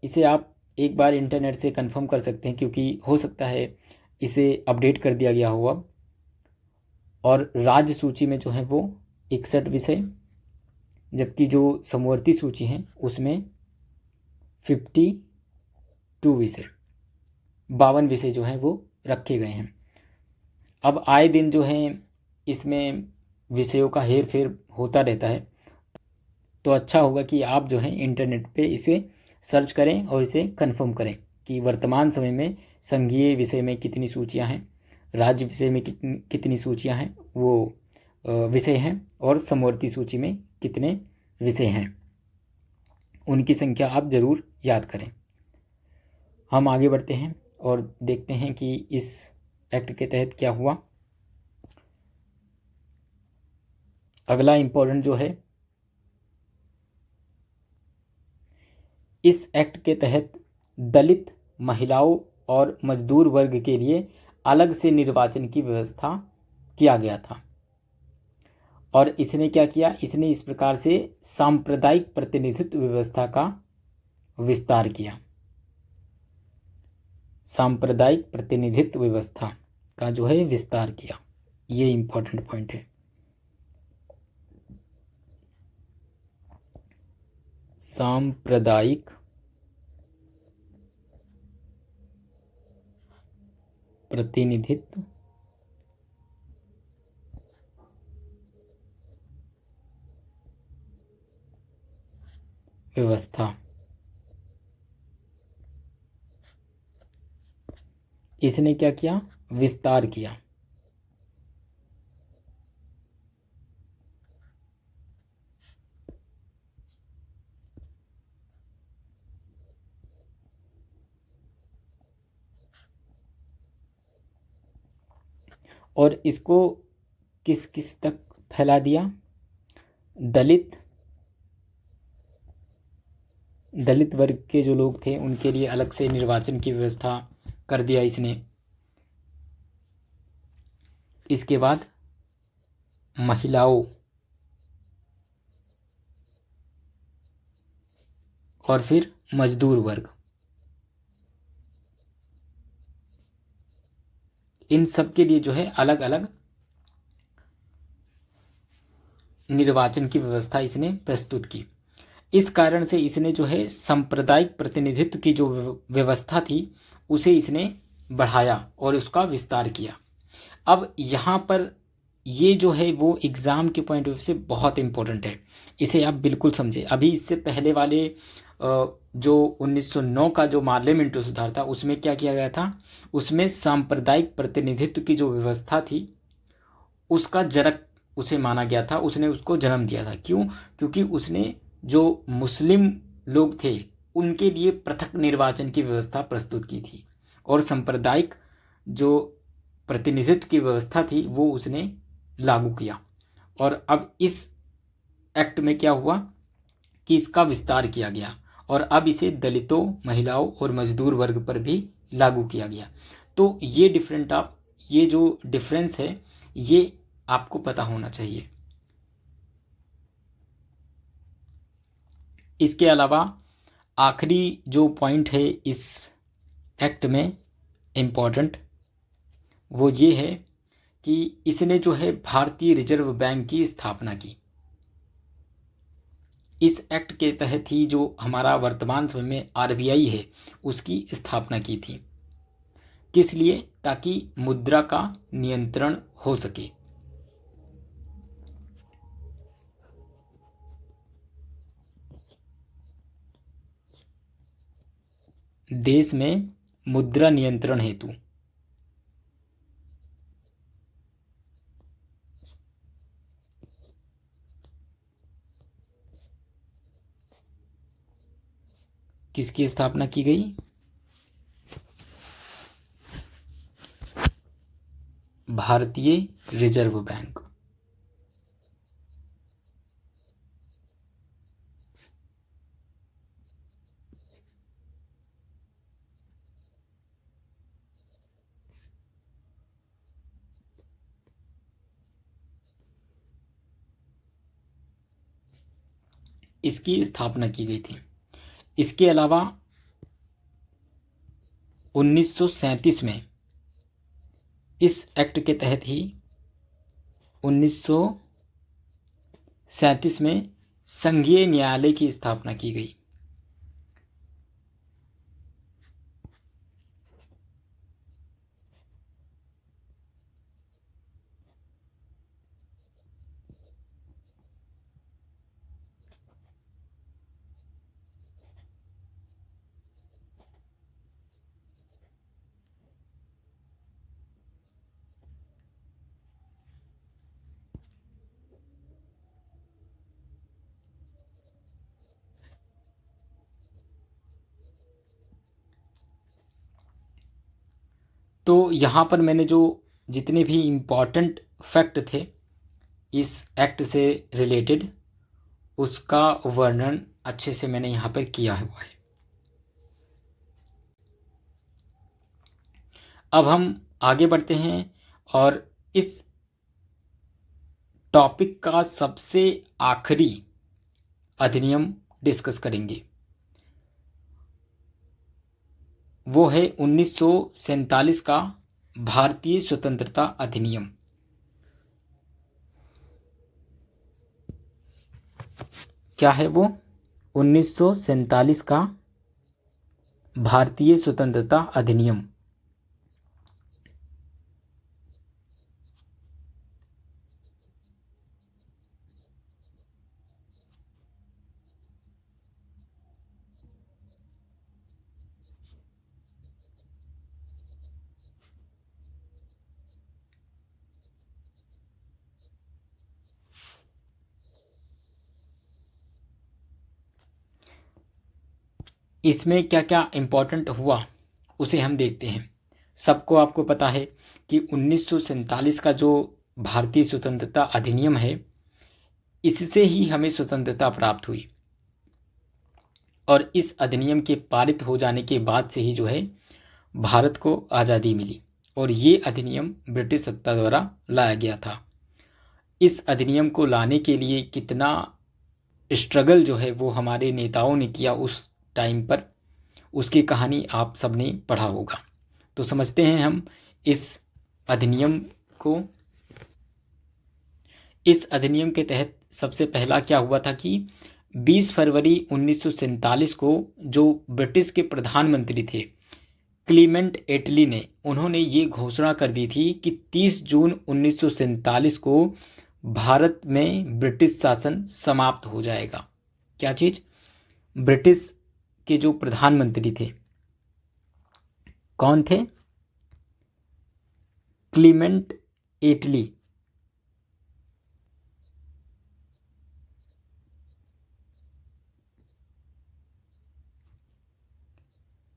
इसे आप एक बार इंटरनेट से कंफर्म कर सकते हैं, क्योंकि हो सकता है इसे अपडेट कर दिया गया हो अब। और राज्य सूची में जो है वो 61 विषय, जबकि जो समवर्ती सूची हैं उसमें 52 विषय, 52 विषय जो हैं वो रखे गए हैं। अब आए दिन जो है इसमें विषयों का हेर फेर होता रहता है, तो अच्छा होगा कि आप जो है इंटरनेट पे इसे सर्च करें और इसे कंफर्म करें कि वर्तमान समय में संघीय विषय में कितनी सूचियां हैं, राज्य विषय में कितनी सूचियां हैं, वो विषय हैं, और समवर्ती सूची में कितने विषय हैं। उनकी संख्या आप ज़रूर याद करें। हम आगे बढ़ते हैं और देखते हैं कि इस एक्ट के तहत क्या हुआ। अगला इम्पोर्टेंट जो है, इस एक्ट के तहत दलित, महिलाओं और मजदूर वर्ग के लिए अलग से निर्वाचन की व्यवस्था किया गया था। और इसने क्या किया, इसने इस प्रकार से सांप्रदायिक प्रतिनिधित्व व्यवस्था का विस्तार किया। सांप्रदायिक प्रतिनिधित्व व्यवस्था का जो है विस्तार किया, ये इंपॉर्टेंट पॉइंट है। सांप्रदायिक प्रतिनिधित्व व्यवस्था, इसने क्या किया, विस्तार किया। और इसको किस किस तक फैला दिया, दलित वर्ग के जो लोग थे उनके लिए अलग से निर्वाचन की व्यवस्था कर दिया इसने। इसके बाद महिलाओं और फिर मजदूर वर्ग, इन सब के लिए जो है अलग अलग निर्वाचन की व्यवस्था इसने प्रस्तुत की। इस कारण से इसने जो है सांप्रदायिक प्रतिनिधित्व की जो व्यवस्था थी उसे इसने बढ़ाया और उसका विस्तार किया। अब यहाँ पर ये जो है वो एग्ज़ाम के पॉइंट ऑफ व्यू से बहुत इम्पोर्टेंट है, इसे आप बिल्कुल समझें। अभी इससे पहले वाले जो 1909 का जो मार्लियामेंट्री सुधार था उसमें क्या किया गया था, उसमें सांप्रदायिक प्रतिनिधित्व की जो व्यवस्था थी उसका जरक उसे माना गया था, उसने उसको जन्म दिया था। क्यों? क्योंकि उसने जो मुस्लिम लोग थे उनके लिए पृथक निर्वाचन की व्यवस्था प्रस्तुत की थी, और सांप्रदायिक जो प्रतिनिधित्व की व्यवस्था थी वो उसने लागू किया। और अब इस एक्ट में क्या हुआ कि इसका विस्तार किया गया और अब इसे दलितों, महिलाओं और मजदूर वर्ग पर भी लागू किया गया। तो ये जो डिफरेंस है ये आपको पता होना चाहिए। इसके अलावा आखिरी जो पॉइंट है इस एक्ट में इम्पॉर्टेंट, वो ये है कि इसने जो है भारतीय रिजर्व बैंक की स्थापना की। इस एक्ट के तहत ही जो हमारा वर्तमान समय में आरबीआई है उसकी स्थापना की थी। किस लिए? ताकि मुद्रा का नियंत्रण हो सके। देश में मुद्रा नियंत्रण हेतु। किसकी स्थापना की गई? भारतीय रिजर्व बैंक। इसकी स्थापना की गई थी। इसके अलावा 1937 में इस एक्ट के तहत ही 1937 में संघीय न्यायालय की स्थापना की गई। तो यहाँ पर मैंने जो जितने भी इम्पॉर्टेंट फैक्ट थे इस एक्ट से रिलेटेड, उसका वर्णन अच्छे से मैंने यहाँ पर किया हुआ है। अब हम आगे बढ़ते हैं और इस टॉपिक का सबसे आखिरी अधिनियम डिस्कस करेंगे। वो है 1947 का भारतीय स्वतंत्रता अधिनियम। क्या है वो? 1947 का भारतीय स्वतंत्रता अधिनियम। इसमें क्या क्या इम्पोर्टेंट हुआ उसे हम देखते हैं। सबको आपको पता है कि 1947 का जो भारतीय स्वतंत्रता अधिनियम है, इससे ही हमें स्वतंत्रता प्राप्त हुई और इस अधिनियम के पारित हो जाने के बाद से ही जो है भारत को आज़ादी मिली और ये अधिनियम ब्रिटिश सत्ता द्वारा लाया गया था। इस अधिनियम को लाने के लिए कितना स्ट्रगल जो है वो हमारे नेताओं ने किया उस टाइम पर, उसकी कहानी आप सबने पढ़ा होगा। तो समझते हैं हम इस अधिनियम को। इस अधिनियम के तहत सबसे पहला क्या हुआ था कि 20 फरवरी 1947 को जो ब्रिटिश के प्रधानमंत्री थे क्लीमेंट एटली ने, उन्होंने ये घोषणा कर दी थी कि 30 जून 1947 को भारत में ब्रिटिश शासन समाप्त हो जाएगा। क्या चीज़? ब्रिटिश के जो प्रधानमंत्री थे, कौन थे? क्लीमेंट एटली।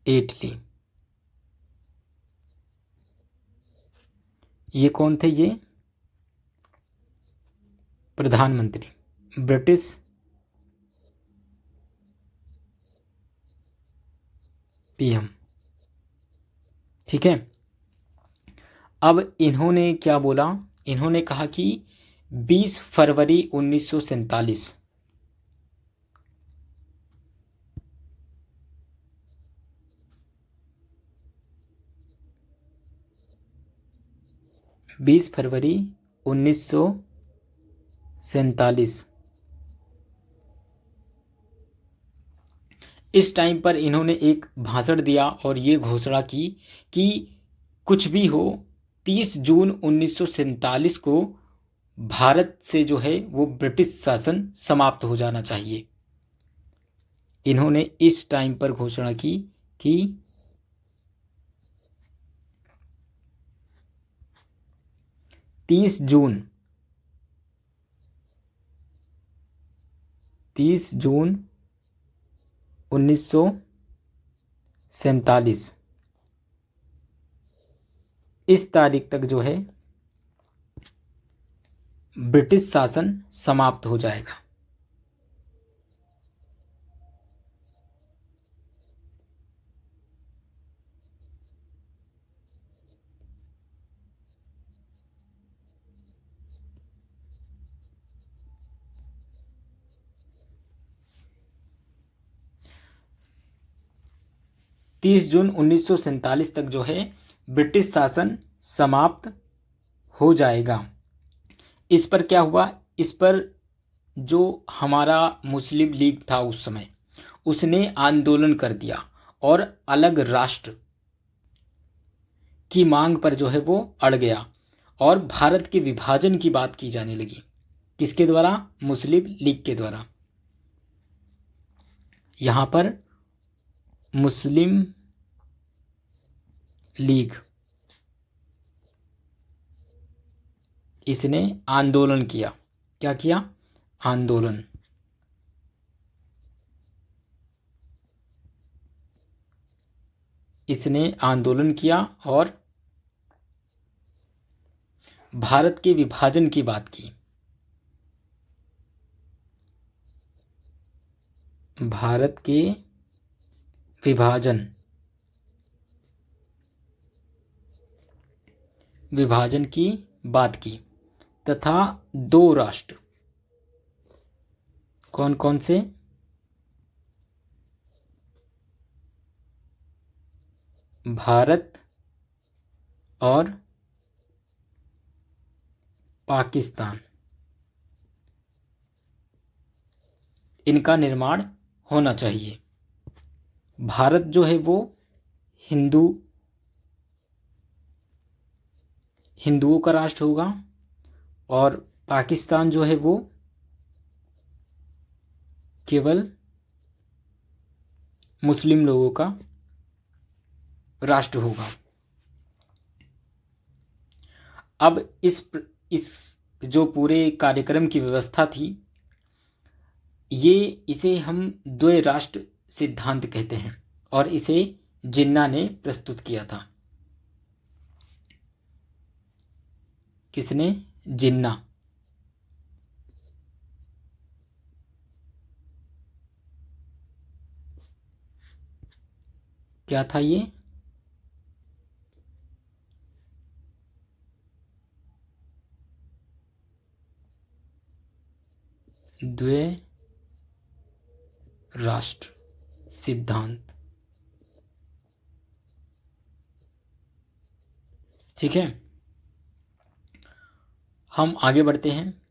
एटली ये कौन थे? ये प्रधानमंत्री, ब्रिटिश पीएम। ठीक है। अब इन्होंने क्या बोला? इन्होंने कहा कि 20 फरवरी 1947 20 फरवरी 1947। इस टाइम पर इन्होंने एक भाषण दिया और ये घोषणा की कि कुछ भी हो, 30 जून 1947 को भारत से जो है वो ब्रिटिश शासन समाप्त हो जाना चाहिए। इन्होंने इस टाइम पर घोषणा की कि 30 जून 1947 इस तारीख तक जो है ब्रिटिश शासन समाप्त हो जाएगा। तीस जून 1947 तक जो है ब्रिटिश शासन समाप्त हो जाएगा। इस पर क्या हुआ, इस पर जो हमारा मुस्लिम लीग था उस समय, उसने आंदोलन कर दिया और अलग राष्ट्र की मांग पर जो है वो अड़ गया और भारत के विभाजन की बात की जाने लगी। किसके द्वारा? मुस्लिम लीग के द्वारा। यहां पर मुस्लिम लीग, इसने आंदोलन किया। क्या किया? आंदोलन। इसने आंदोलन किया और भारत के विभाजन की बात की। भारत के विभाजन की बात की तथा दो राष्ट्र, कौन कौन से? भारत और पाकिस्तान, इनका निर्माण होना चाहिए। भारत जो है वो हिंदुओं का राष्ट्र होगा और पाकिस्तान जो है वो केवल मुस्लिम लोगों का राष्ट्र होगा। अब इस जो पूरे कार्यक्रम की व्यवस्था थी, इसे हम द्वै राष्ट्र सिद्धांत कहते हैं और इसे जिन्ना ने प्रस्तुत किया था। किसने? जिन्ना। क्या था ये? द्वै राष्ट्र सिद्धांत। ठीक है, हम आगे बढ़ते हैं।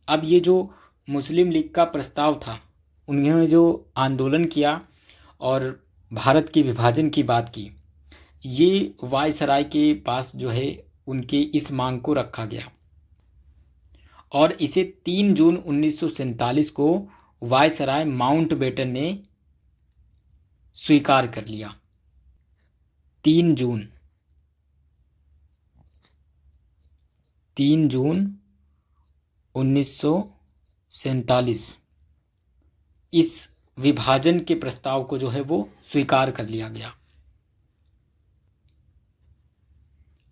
अब ये जो मुस्लिम लीग का प्रस्ताव था, उन्होंने जो आंदोलन किया और भारत के विभाजन की बात की, ये वायसराय के पास जो है उनके इस मांग को रखा गया और इसे 3 जून 1947 को वायसराय माउंटबेटन ने स्वीकार कर लिया। 3 जून 1947 इस विभाजन के प्रस्ताव को जो है वो स्वीकार कर लिया गया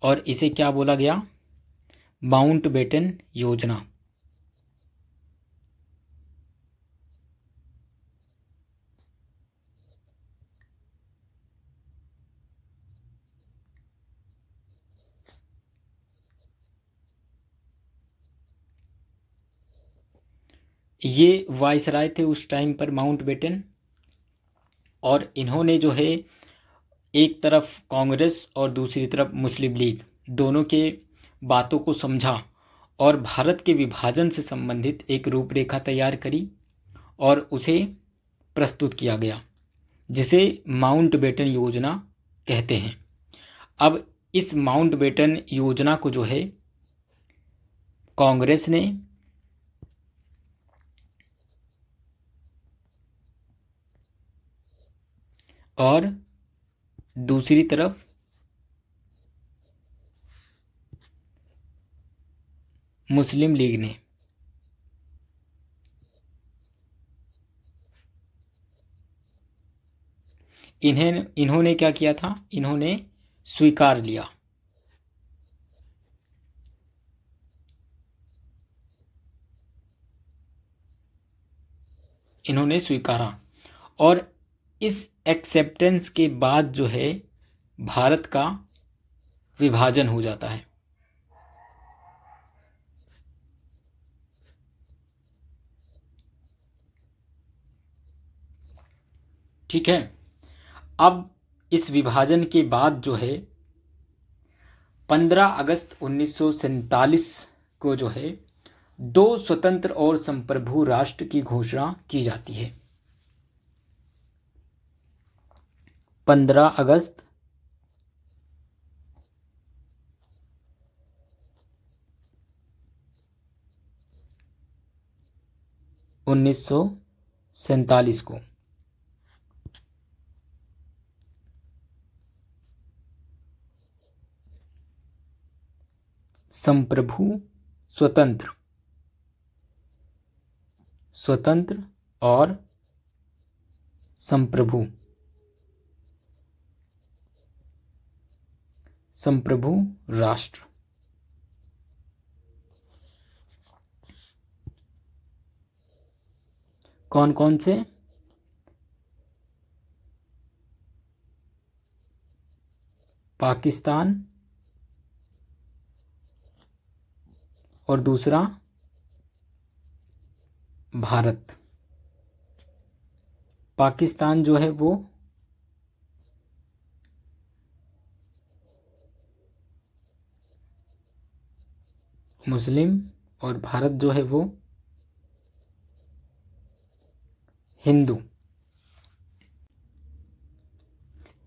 और इसे क्या बोला गया? माउंटबेटन योजना। ये वायसराय थे उस टाइम पर माउंटबेटन, और इन्होंने जो है एक तरफ कांग्रेस और दूसरी तरफ मुस्लिम लीग दोनों के बातों को समझा और भारत के विभाजन से संबंधित एक रूपरेखा तैयार करी और उसे प्रस्तुत किया गया, जिसे माउंटबेटन योजना कहते हैं। अब इस माउंटबेटन योजना को जो है कांग्रेस ने और दूसरी तरफ मुस्लिम लीग ने इन्होंने क्या किया था, इन्होंने स्वीकार लिया। इन्होंने स्वीकारा और इस एक्सेप्टेंस के बाद जो है भारत का विभाजन हो जाता है। ठीक है। अब इस विभाजन के बाद जो है 15 अगस्त 1947 को जो है दो स्वतंत्र और संप्रभु राष्ट्र की घोषणा की जाती है। 15 अगस्त 1947 को संप्रभु स्वतंत्र और संप्रभु राष्ट्र कौन कौन से? पाकिस्तान और दूसरा भारत। पाकिस्तान जो है वो मुस्लिम और भारत जो है वो हिंदू।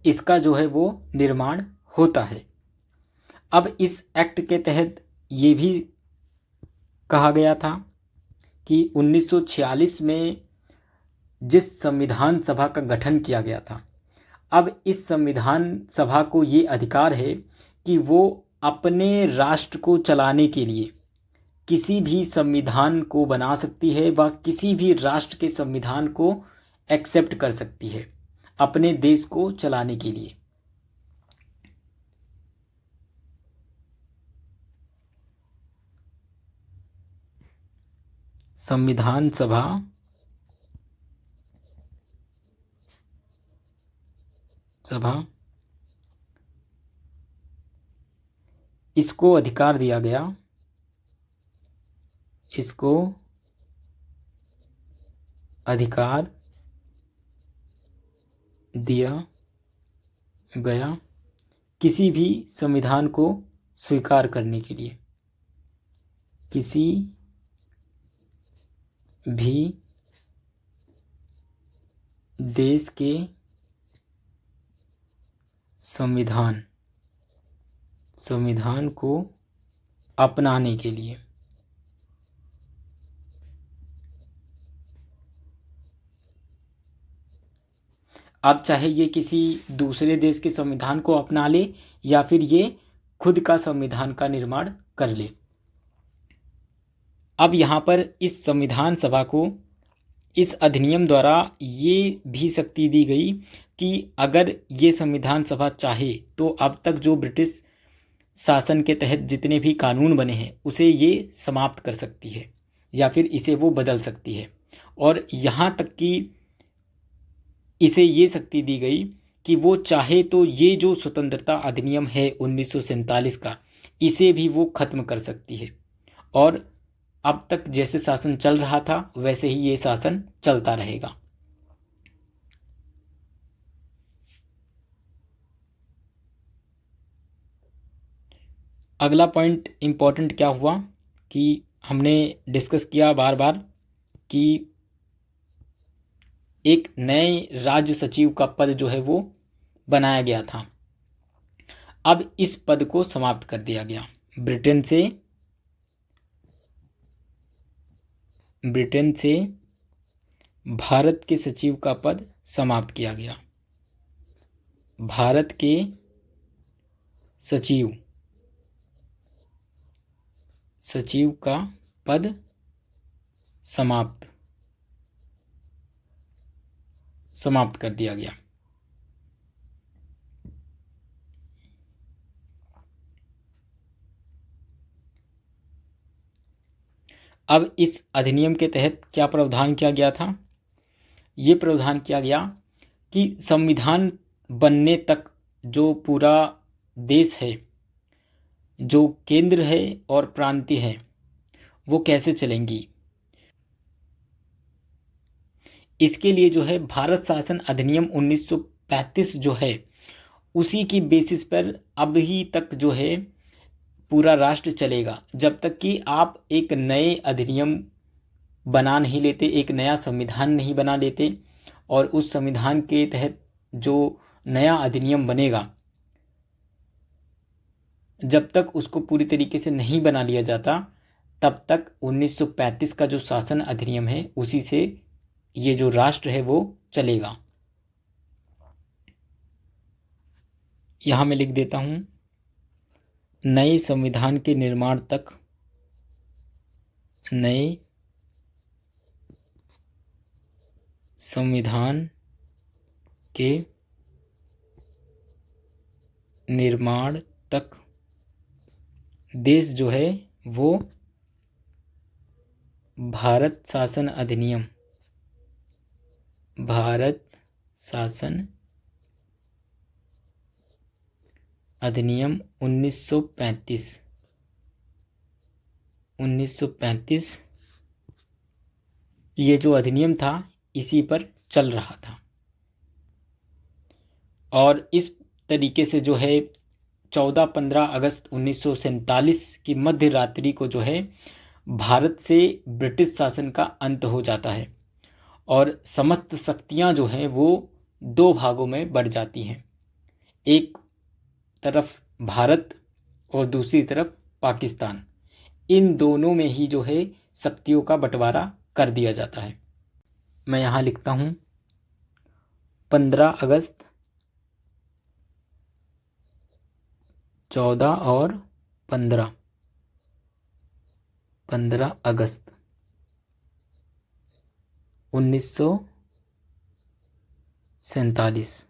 इसका जो है वो निर्माण होता है। अब इस एक्ट के तहत ये भी कहा गया था कि 1946 में जिस संविधान सभा का गठन किया गया था, अब इस संविधान सभा को ये अधिकार है कि वो अपने राष्ट्र को चलाने के लिए किसी भी संविधान को बना सकती है व किसी भी राष्ट्र के संविधान को एक्सेप्ट कर सकती है अपने देश को चलाने के लिए। संविधान सभा इसको अधिकार दिया गया, इसको अधिकार दिया गया किसी भी संविधान को स्वीकार करने के लिए, किसी भी देश के संविधान को अपनाने के लिए। अब चाहे ये किसी दूसरे देश के संविधान को अपना ले या फिर ये खुद का संविधान का निर्माण कर ले। अब यहाँ पर इस संविधान सभा को इस अधिनियम द्वारा ये भी शक्ति दी गई कि अगर ये संविधान सभा चाहे तो अब तक जो ब्रिटिश शासन के तहत जितने भी कानून बने हैं उसे ये समाप्त कर सकती है या फिर इसे वो बदल सकती है। और यहाँ तक कि इसे ये शक्ति दी गई कि वो चाहे तो ये जो स्वतंत्रता अधिनियम है 1947 का, इसे भी वो ख़त्म कर सकती है और अब तक जैसे शासन चल रहा था वैसे ही ये शासन चलता रहेगा। अगला पॉइंट इम्पोर्टेंट क्या हुआ कि हमने डिस्कस किया बार बार कि एक नए राज्य सचिव का पद जो है वो बनाया गया था। अब इस पद को समाप्त कर दिया गया। ब्रिटेन से भारत के सचिव का पद समाप्त किया गया। भारत के सचिव का पद समाप्त कर दिया गया। अब इस अधिनियम के तहत क्या प्रावधान किया गया था? ये प्रावधान किया गया कि संविधान बनने तक जो पूरा देश है, जो केंद्र है और प्रांतीय है, वो कैसे चलेंगी। इसके लिए जो है भारत शासन अधिनियम 1935 जो है उसी की बेसिस पर अभी तक जो है पूरा राष्ट्र चलेगा, जब तक कि आप एक नए अधिनियम बना नहीं लेते, एक नया संविधान नहीं बना लेते और उस संविधान के तहत जो नया अधिनियम बनेगा जब तक उसको पूरी तरीके से नहीं बना लिया जाता तब तक 1935 का जो शासन अधिनियम है उसी से ये जो राष्ट्र है वो चलेगा। यहाँ मैं लिख देता हूँ, नए संविधान के निर्माण तक देश जो है वो भारत शासन अधिनियम 1935 ये जो अधिनियम था इसी पर चल रहा था। और इस तरीके से जो है 14-15 अगस्त 1947 की मध्य रात्रि को जो है भारत से ब्रिटिश शासन का अंत हो जाता है और समस्त शक्तियां जो हैं वो दो भागों में बढ़ जाती हैं, एक तरफ भारत और दूसरी तरफ पाकिस्तान। इन दोनों में ही जो है शक्तियों का बंटवारा कर दिया जाता है। मैं यहाँ लिखता हूँ 15 अगस्त 14 और 15 अगस्त 1947।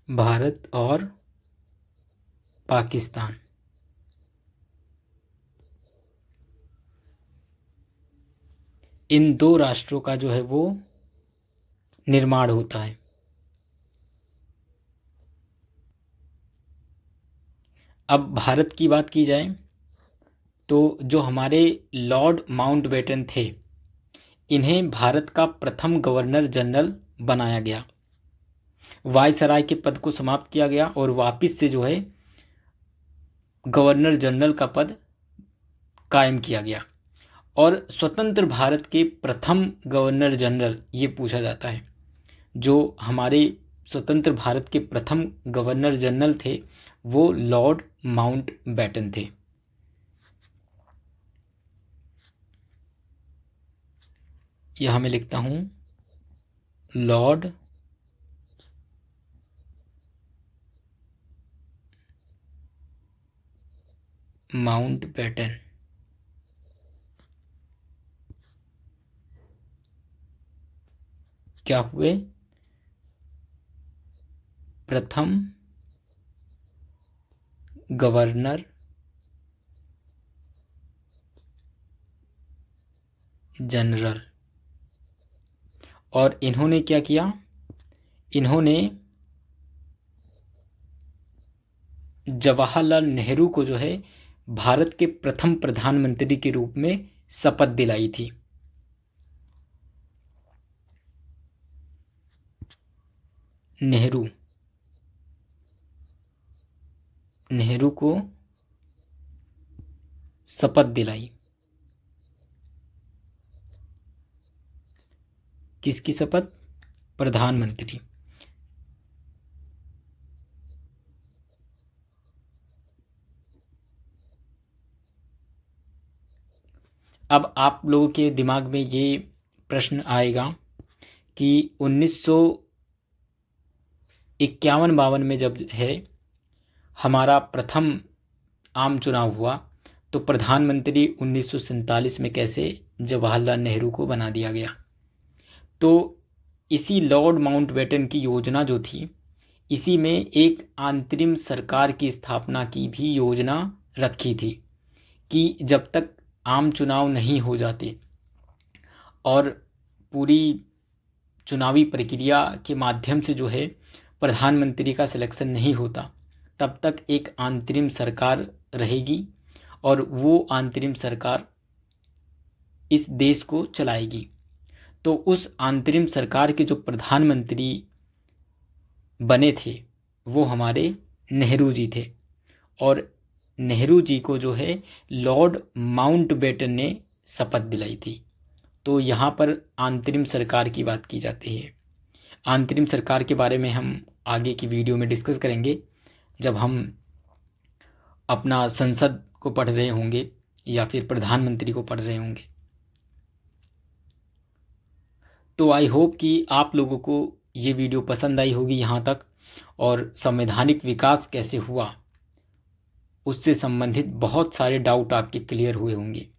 भारत और पाकिस्तान इन दो राष्ट्रों का जो है वो निर्माण होता है। अब भारत की बात की जाए तो जो हमारे लॉर्ड माउंटबेटन थे, इन्हें भारत का प्रथम गवर्नर जनरल बनाया गया। वायसराय के पद को समाप्त किया गया और वापस से जो है गवर्नर जनरल का पद कायम किया गया। और स्वतंत्र भारत के प्रथम गवर्नर जनरल ये पूछा जाता है, जो हमारे स्वतंत्र भारत के प्रथम गवर्नर जनरल थे वो लॉर्ड माउंटबेटन थे। यहाँ मैं लिखता हूँ लॉर्ड माउंटबेटन क्या हुए? प्रथम गवर्नर जनरल। और इन्होंने क्या किया? इन्होंने जवाहरलाल नेहरू को जो है भारत के प्रथम प्रधानमंत्री के रूप में शपथ दिलाई थी? नेहरू को शपथ दिलाई। किसकी शपथ? प्रधानमंत्री। अब आप लोगों के दिमाग में ये प्रश्न आएगा कि 1951-52 में जब है हमारा प्रथम आम चुनाव हुआ तो प्रधानमंत्री 1947 में कैसे जवाहरलाल नेहरू को बना दिया गया? तो इसी लॉर्ड माउंटबेटन की योजना जो थी, इसी में एक अंतरिम सरकार की स्थापना की भी योजना रखी थी कि जब तक आम चुनाव नहीं हो जाते और पूरी चुनावी प्रक्रिया के माध्यम से जो है प्रधानमंत्री का सिलेक्शन नहीं होता, तब तक एक अंतरिम सरकार रहेगी और वो अंतरिम सरकार इस देश को चलाएगी। तो उस अंतरिम सरकार के जो प्रधानमंत्री बने थे वो हमारे नेहरू जी थे, और नेहरू जी को जो है लॉर्ड माउंटबेटन ने शपथ दिलाई थी। तो यहाँ पर अंतरिम सरकार की बात की जाती है। अंतरिम सरकार के बारे में हम आगे की वीडियो में डिस्कस करेंगे जब हम अपना संसद को पढ़ रहे होंगे या फिर प्रधानमंत्री को पढ़ रहे होंगे। तो आई होप कि आप लोगों को ये वीडियो पसंद आई होगी यहाँ तक, और संवैधानिक विकास कैसे हुआ उससे संबंधित बहुत सारे डाउट आपके क्लियर हुए होंगे।